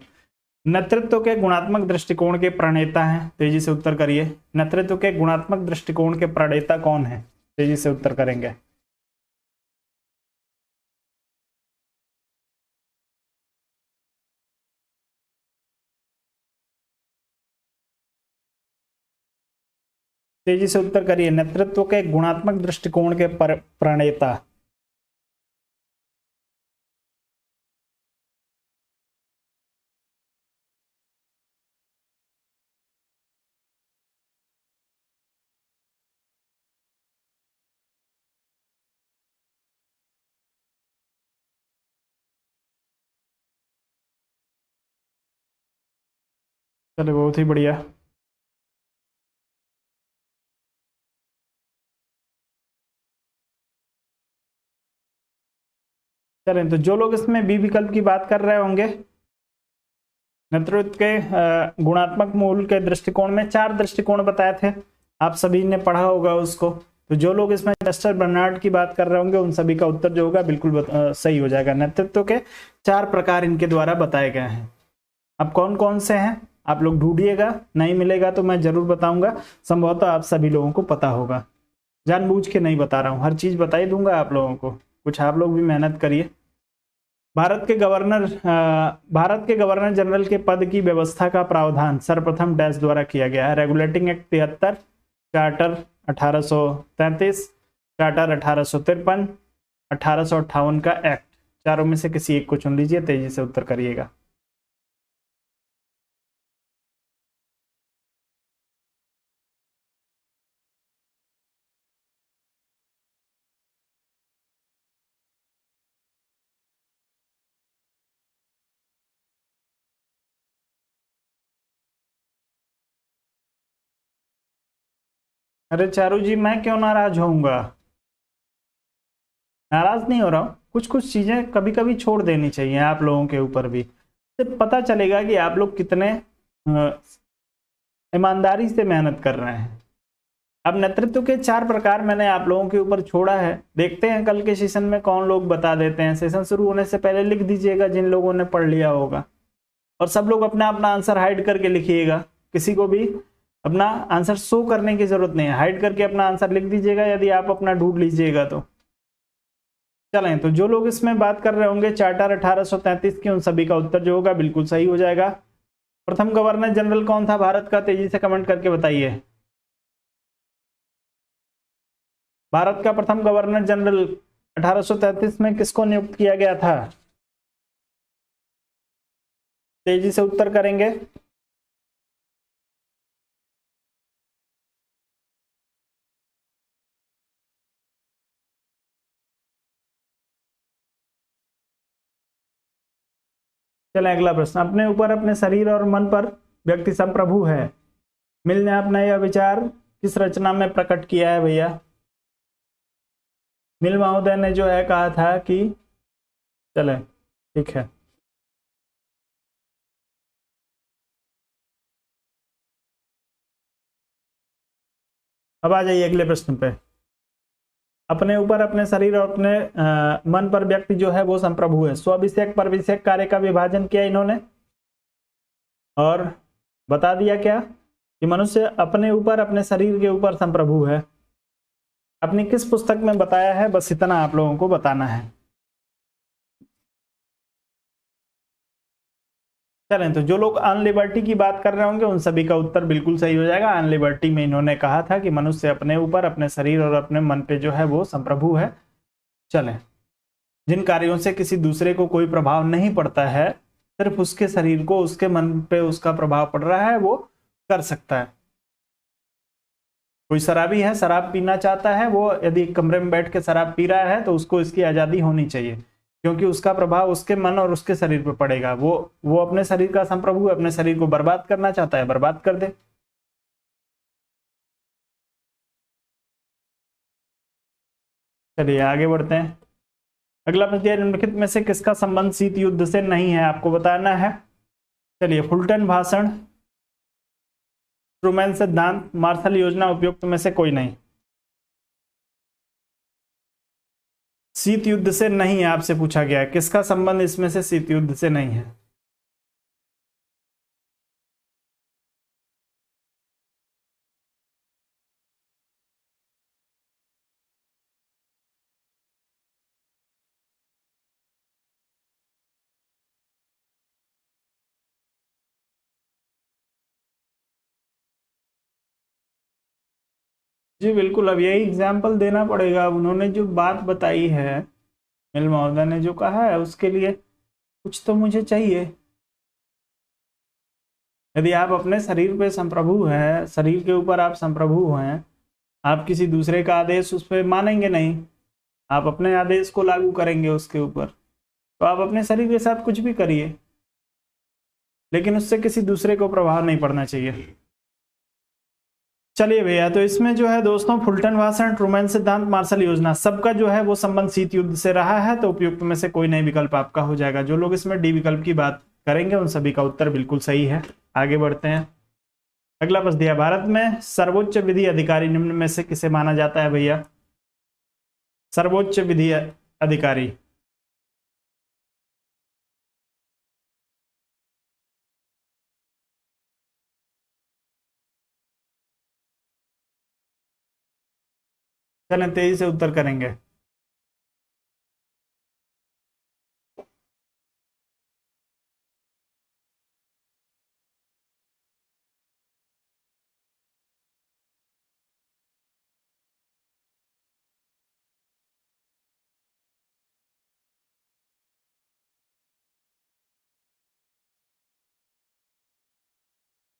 नेतृत्व के गुणात्मक दृष्टिकोण के प्रणेता हैं, तेजी से उत्तर करिए। नेतृत्व के गुणात्मक दृष्टिकोण के प्रणेता कौन है? तेजी से उत्तर करेंगे। तेजी से उत्तर करिए, नेतृत्व के गुणात्मक दृष्टिकोण के प्रणेता। चलो, बहुत ही बढ़िया। चलें, तो जो लोग इसमें बी विकल्प की बात कर रहे होंगे नेतृत्व के गुणात्मक मूल के दृष्टिकोण में 4 दृष्टिकोण बताए थे, आप सभी ने पढ़ा होगा उसको। तो जो लोग इसमें चेस्टर बर्नार्ड की बात कर रहे होंगे उन सभी का उत्तर जो होगा बिल्कुल सही हो जाएगा। नेतृत्व के 4 प्रकार इनके द्वारा बताए गए हैं। अब कौन कौन से हैं आप लोग ढूंढिएगा, नहीं मिलेगा तो मैं जरूर बताऊंगा, संभवतः आप सभी लोगों को पता होगा। जानबूझ के नहीं बता रहा हूं, हर चीज बता ही दूंगा आप लोगों को, कुछ आप लोग भी मेहनत करिए। भारत के गवर्नर जनरल के पद की व्यवस्था का प्रावधान सर्वप्रथम डैश द्वारा किया गया है। रेगुलेटिंग एक्ट 73, चार्टर 1833, चार्टर 1853, 1858 का एक्ट। चारों में से किसी एक को चुन लीजिए, तेजी से उत्तर करिएगा। अरे चारू जी, मैं क्यों नाराज होऊंगा? नाराज नहीं हो रहा हूँ, कुछ कुछ चीजें कभी कभी छोड़ देनी चाहिए आप लोगों के ऊपर भी, इससे पता चलेगा कि आप लोग कितने ईमानदारी से मेहनत कर रहे हैं। अब नेतृत्व के 4 प्रकार मैंने आप लोगों के ऊपर छोड़ा है, देखते हैं कल के सेशन में कौन लोग बता देते हैं। सेशन शुरू होने से पहले लिख दीजिएगा जिन लोगों ने पढ़ लिया होगा, और सब लोग अपना अपना आंसर हाइड करके लिखिएगा। किसी को भी अपना आंसर शो करने की जरूरत नहीं है, हाइड करके अपना आंसर लिख दीजिएगा यदि आप अपना ढूंढ लीजिएगा तो। चलें, तो जो लोग इसमें बात कर रहे होंगे चार्टर 1833 की, उन सभी का उत्तर जो होगा बिल्कुल सही हो जाएगा। प्रथम गवर्नर जनरल कौन था भारत का? तेजी से कमेंट करके बताइए। भारत का प्रथम गवर्नर जनरल 1833 में किसको नियुक्त किया गया था? तेजी से उत्तर करेंगे। चले अगला प्रश्न। अपने ऊपर, अपने शरीर और मन पर व्यक्ति संप्रभु है। मिल ने अपना यह विचार किस रचना में प्रकट किया है भैया? मिल महोदय ने जो है कहा था कि, चले ठीक है, अब आ जाइए अगले प्रश्न पे। अपने ऊपर, अपने शरीर और अपने मन पर व्यक्ति जो है वो संप्रभु है। स्वाभिषेक परभिषेक कार्य का विभाजन किया इन्होंने, और बता दिया क्या कि मनुष्य अपने ऊपर, अपने शरीर के ऊपर संप्रभु है। अपनी किस पुस्तक में बताया है, बस इतना आप लोगों को बताना है। चलें, तो जो लोग अन लिबर्टी की बात कर रहे होंगे उन सभी का उत्तर बिल्कुल सही हो जाएगा। अन लिबर्टी में इन्होंने कहा था कि मनुष्य अपने ऊपर, अपने शरीर और अपने मन पे जो है वो संप्रभु है। चलें, जिन कार्यों से किसी दूसरे को कोई प्रभाव नहीं पड़ता है, सिर्फ उसके शरीर को, उसके मन पे उसका प्रभाव पड़ रहा है, वो कर सकता है। कोई शराबी है, शराब पीना चाहता है, वो यदि कमरे में बैठ के शराब पी रहा है तो उसको इसकी आजादी होनी चाहिए, क्योंकि उसका प्रभाव उसके मन और उसके शरीर पर पड़ेगा। वो अपने शरीर का संप्रभु है, अपने शरीर को बर्बाद करना चाहता है, बर्बाद कर दे। चलिए आगे बढ़ते हैं। अगला प्रश्न, निम्नलिखित में से किसका संबंध शीत युद्ध से नहीं है, आपको बताना है। चलिए, फुलटन भाषण, ट्रूमैन सिद्धांत, मार्शल योजना, उपयुक्त में से कोई नहीं। शीत युद्ध से नहीं है, आपसे पूछा गया है किसका संबंध इसमें से शीत युद्ध से नहीं है। जी बिल्कुल, अब यही एग्जाम्पल देना पड़ेगा। उन्होंने जो बात बताई है, मिल महोदय ने जो कहा है, उसके लिए कुछ तो मुझे चाहिए। यदि आप अपने शरीर पे संप्रभु हैं, शरीर के ऊपर आप संप्रभु हैं, आप किसी दूसरे का आदेश उस पर मानेंगे नहीं, आप अपने आदेश को लागू करेंगे उसके ऊपर, तो आप अपने शरीर के साथ कुछ भी करिए, लेकिन उससे किसी दूसरे को प्रभाव नहीं पड़ना चाहिए। चलिए भैया, तो इसमें जो है दोस्तों, फुलटन भाषण, ट्रूमैन सिद्धांत, मार्शल योजना, सबका जो है वो संबंध शीत युद्ध से रहा है, तो उपयुक्त में से कोई नहीं विकल्प आपका हो जाएगा। जो लोग इसमें डी विकल्प की बात करेंगे उन सभी का उत्तर बिल्कुल सही है। आगे बढ़ते हैं। अगला प्रश्न दिया, भारत में सर्वोच्च विधि अधिकारी निम्न में से किसे माना जाता है भैया? सर्वोच्च विधि अधिकारी। चलें तेजी से उत्तर करेंगे।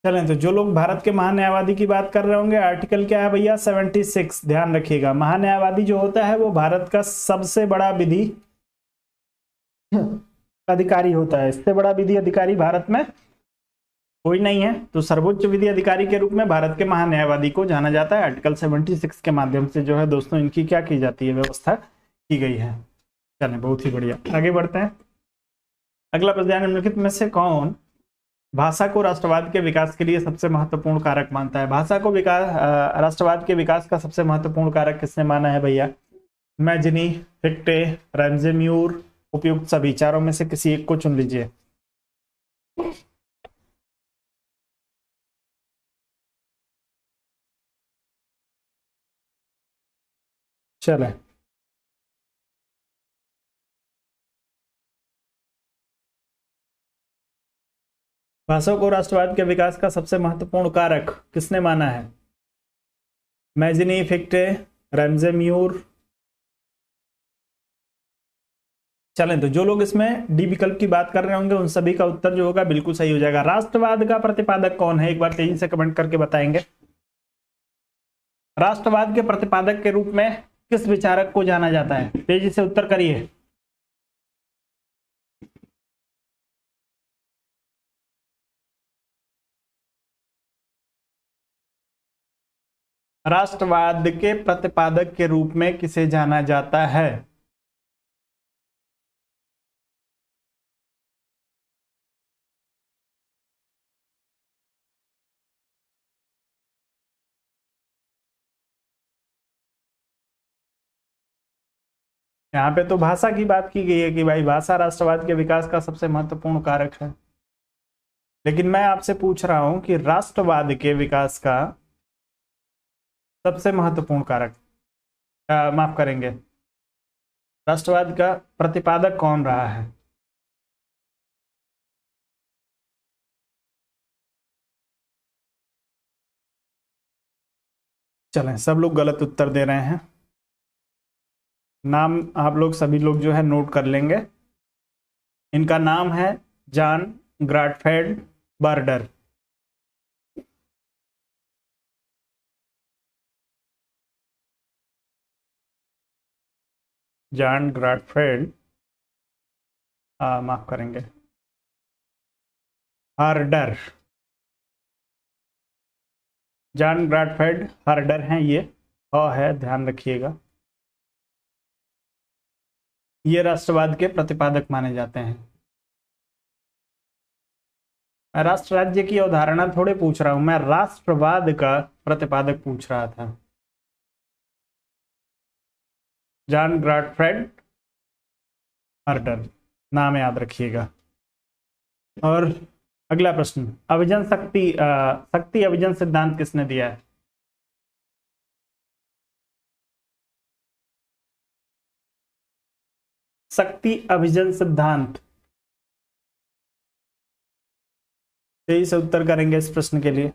चलें तो जो लोग भारत के महान्यायवादी की बात कर रहे होंगे, आर्टिकल क्या है भैया? 76। ध्यान रखिएगा, महान्यायवादी जो होता है वो भारत का सबसे बड़ा विधि अधिकारी होता है। इससे बड़ा विधि अधिकारी भारत में कोई नहीं है। तो सर्वोच्च विधि अधिकारी के रूप में भारत के महान्यायवादी को जाना जाता है। आर्टिकल 76 के माध्यम से जो है दोस्तों इनकी क्या की जाती है, व्यवस्था की गई है। चलें, बहुत ही बढ़िया, आगे बढ़ते हैं। अगला प्रश्न, निम्नलिखित में से कौन भाषा को राष्ट्रवाद के विकास के लिए सबसे महत्वपूर्ण कारक मानता है? भाषा को राष्ट्रवाद के विकास का सबसे महत्वपूर्ण कारक किसने माना है भैया? मैजनी, फिक्टे, रैमजे म्यूर, उपयुक्त सभी। चारों में से किसी एक को चुन लीजिए। चलें, भाषा को राष्ट्रवाद के विकास का सबसे महत्वपूर्ण कारक किसने माना है? Mazzini, Fichte, Ramsay Muir. चलें तो जो लोग इसमें डी विकल्प की बात कर रहे होंगे उन सभी का उत्तर जो होगा बिल्कुल सही हो जाएगा। राष्ट्रवाद का प्रतिपादक कौन है, एक बार तेजी से कमेंट करके बताएंगे। राष्ट्रवाद के प्रतिपादक के रूप में किस विचारक को जाना जाता है? तेजी से उत्तर करिए। राष्ट्रवाद के प्रतिपादक के रूप में किसे जाना जाता है? यहाँ पे तो भाषा की बात की गई है कि भाई भाषा राष्ट्रवाद के विकास का सबसे महत्वपूर्ण कारक है, लेकिन मैं आपसे पूछ रहा हूं कि राष्ट्रवाद के विकास का सबसे महत्वपूर्ण कारक, माफ करेंगे, राष्ट्रवाद का प्रतिपादक कौन रहा है? चलें, सब लोग गलत उत्तर दे रहे हैं। नाम आप लोग सभी लोग जो है नोट कर लेंगे। इनका नाम है जॉन ग्राटफेड बर्डर। जॉन ग्राटफेड, माफ करेंगे, हार्डर। जॉन ग्राटफेड हार्डर हैं ये, है, ध्यान रखिएगा। ये राष्ट्रवाद के प्रतिपादक माने जाते हैं। मैं राष्ट्र राज्य की अवधारणा थोड़े पूछ रहा हूं, मैं राष्ट्रवाद का प्रतिपादक पूछ रहा था। जॉन ग्राटफ्रेड हार्डर, नाम याद रखिएगा। और अगला प्रश्न, अभिजन शक्ति अभिजन सिद्धांत किसने दिया है? शक्ति अभिजन सिद्धांत, सही से उत्तर करेंगे इस प्रश्न के लिए।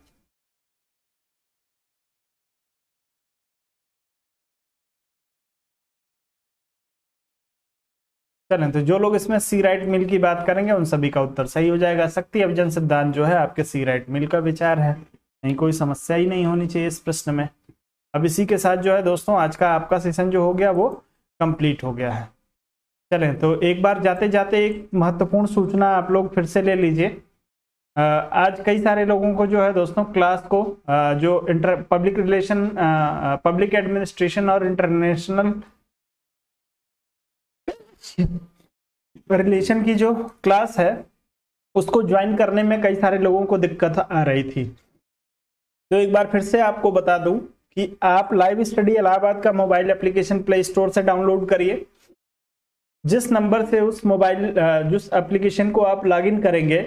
चलें तो जो लोग इसमें सी राइट मिल की बात करेंगे उन सभी का उत्तर सही हो जाएगा। शक्ति अभिजन सिद्धांत जो है आपके सी राइट मिल का विचार है, नहीं कोई समस्या ही नहीं होनी चाहिए इस प्रश्न में। अब इसी के साथ जो है दोस्तों आज का आपका सेशन जो हो गया वो कंप्लीट हो गया है। चलें तो एक बार जाते जाते एक महत्वपूर्ण सूचना आप लोग फिर से ले लीजिए। आज कई सारे लोगों को जो है दोस्तों क्लास को जो पब्लिक रिलेशन, पब्लिक एडमिनिस्ट्रेशन और इंटरनेशनल रिलेशन की जो क्लास है उसको ज्वाइन करने में कई सारे लोगों को दिक्कत आ रही थी। तो एक बार फिर से आपको बता दूं कि आप लाइव स्टडी इलाहाबाद का मोबाइल एप्लीकेशन प्ले स्टोर से डाउनलोड करिए। जिस नंबर से उस मोबाइल जिस एप्लीकेशन को आप लॉगिन करेंगे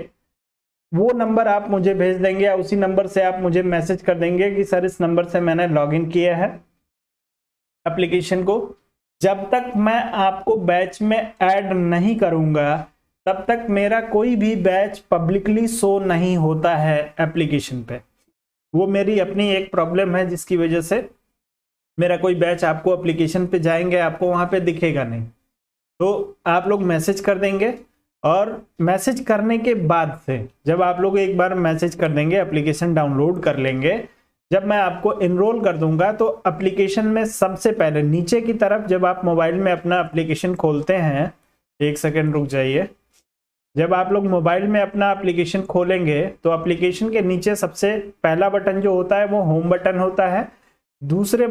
वो नंबर आप मुझे भेज देंगे, या उसी नंबर से आप मुझे मैसेज कर देंगे कि सर इस नंबर से मैंने लॉगिन किया है एप्लीकेशन को। जब तक मैं आपको बैच में ऐड नहीं करूंगा तब तक मेरा कोई भी बैच पब्लिकली शो नहीं होता है एप्लीकेशन पे। वो मेरी अपनी एक प्रॉब्लम है जिसकी वजह से मेरा कोई बैच आपको एप्लीकेशन पे जाएंगे आपको वहां पे दिखेगा नहीं। तो आप लोग मैसेज कर देंगे, और मैसेज करने के बाद से जब आप लोग एक बार मैसेज कर देंगे, एप्लीकेशन डाउनलोड कर लेंगे, जब मैं आपको इनरोल कर दूंगा तो एप्लीकेशन में सबसे पहले नीचे की तरफ जब आप मोबाइल में अपना एप्लीकेशन खोलते हैं, एक सेकेंड रुक जाइए, जब आप लोग मोबाइल में अपना एप्लीकेशन खोलेंगे तो एप्लीकेशन के नीचे सबसे पहला बटन जो होता है वो होम बटन होता है। दूसरा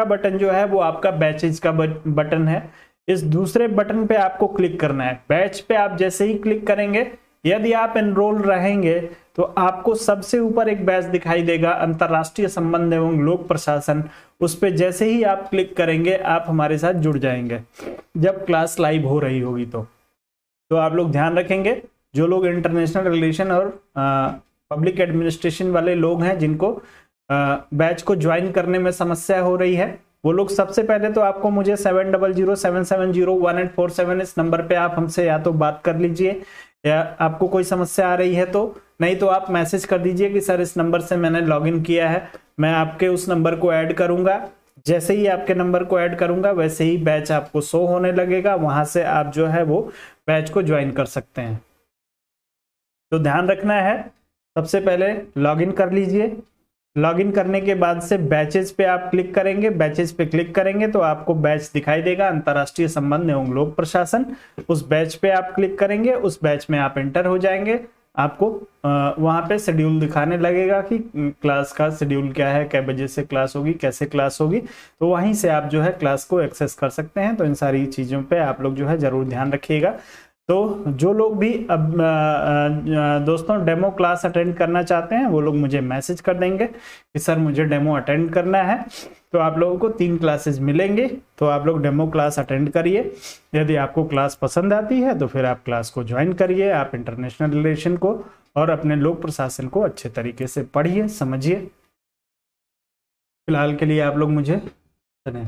बटन जो है वो आपका बैचेज का बटन है। इस दूसरे बटन पे आपको क्लिक करना है। बैच पे आप जैसे ही क्लिक करेंगे, यदि आप एनरोल रहेंगे तो आपको सबसे ऊपर एक बैच दिखाई देगा, अंतरराष्ट्रीय संबंध एवं लोक प्रशासन। उस पे जैसे ही आप क्लिक करेंगे आप हमारे साथ जुड़ जाएंगे जब क्लास लाइव हो रही होगी। तो आप लोग ध्यान रखेंगे, जो लोग इंटरनेशनल रिलेशन और पब्लिक एडमिनिस्ट्रेशन वाले लोग हैं जिनको बैच को ज्वाइन करने में समस्या हो रही है, वो लोग सबसे पहले तो आपको मुझे 7007701847 इस नंबर पे आप हमसे या तो बात कर लीजिए, या आपको कोई समस्या आ रही है तो, नहीं तो आप मैसेज कर दीजिए कि सर इस नंबर से मैंने लॉगिन किया है, मैं आपके उस नंबर को ऐड करूंगा। जैसे ही आपके नंबर को ऐड करूंगा वैसे ही बैच आपको शो होने लगेगा, वहां से आप जो है वो बैच को ज्वाइन कर सकते हैं। तो ध्यान रखना है, सबसे पहले लॉगिन कर लीजिए। लॉगिन करने के बाद से बैचेस पे आप क्लिक करेंगे। बैचेस पे क्लिक करेंगे तो आपको बैच दिखाई देगा, अंतरराष्ट्रीय संबंध एवं लोक प्रशासन। उस बैच पे आप क्लिक करेंगे, उस बैच में आप एंटर हो जाएंगे। आपको वहां पे शेड्यूल दिखाने लगेगा कि क्लास का शेड्यूल क्या है, कै बजे से क्लास होगी, कैसे क्लास होगी। तो वहीं से आप जो है क्लास को एक्सेस कर सकते हैं। तो इन सारी चीजों पे आप लोग जो है जरूर ध्यान रखिएगा। तो जो लोग भी अब दोस्तों डेमो क्लास अटेंड करना चाहते हैं वो लोग मुझे मैसेज कर देंगे कि सर मुझे डेमो अटेंड करना है। तो आप लोगों को 3 क्लासेस मिलेंगे, तो आप लोग डेमो क्लास अटेंड करिए। यदि आपको क्लास पसंद आती है तो फिर आप क्लास को ज्वाइन करिए। आप इंटरनेशनल रिलेशन को और अपने लोक प्रशासन को अच्छे तरीके से पढ़िए, समझिए। फिलहाल के लिए आप लोग मुझे सुने।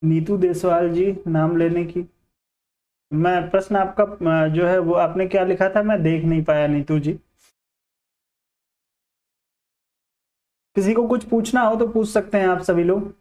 नीतू देसवाल जी, नाम लेने की मैं प्रश्न आपका जो है वो आपने क्या लिखा था मैं देख नहीं पाया। नीतू जी, किसी को कुछ पूछना हो तो पूछ सकते हैं आप सभी लोग।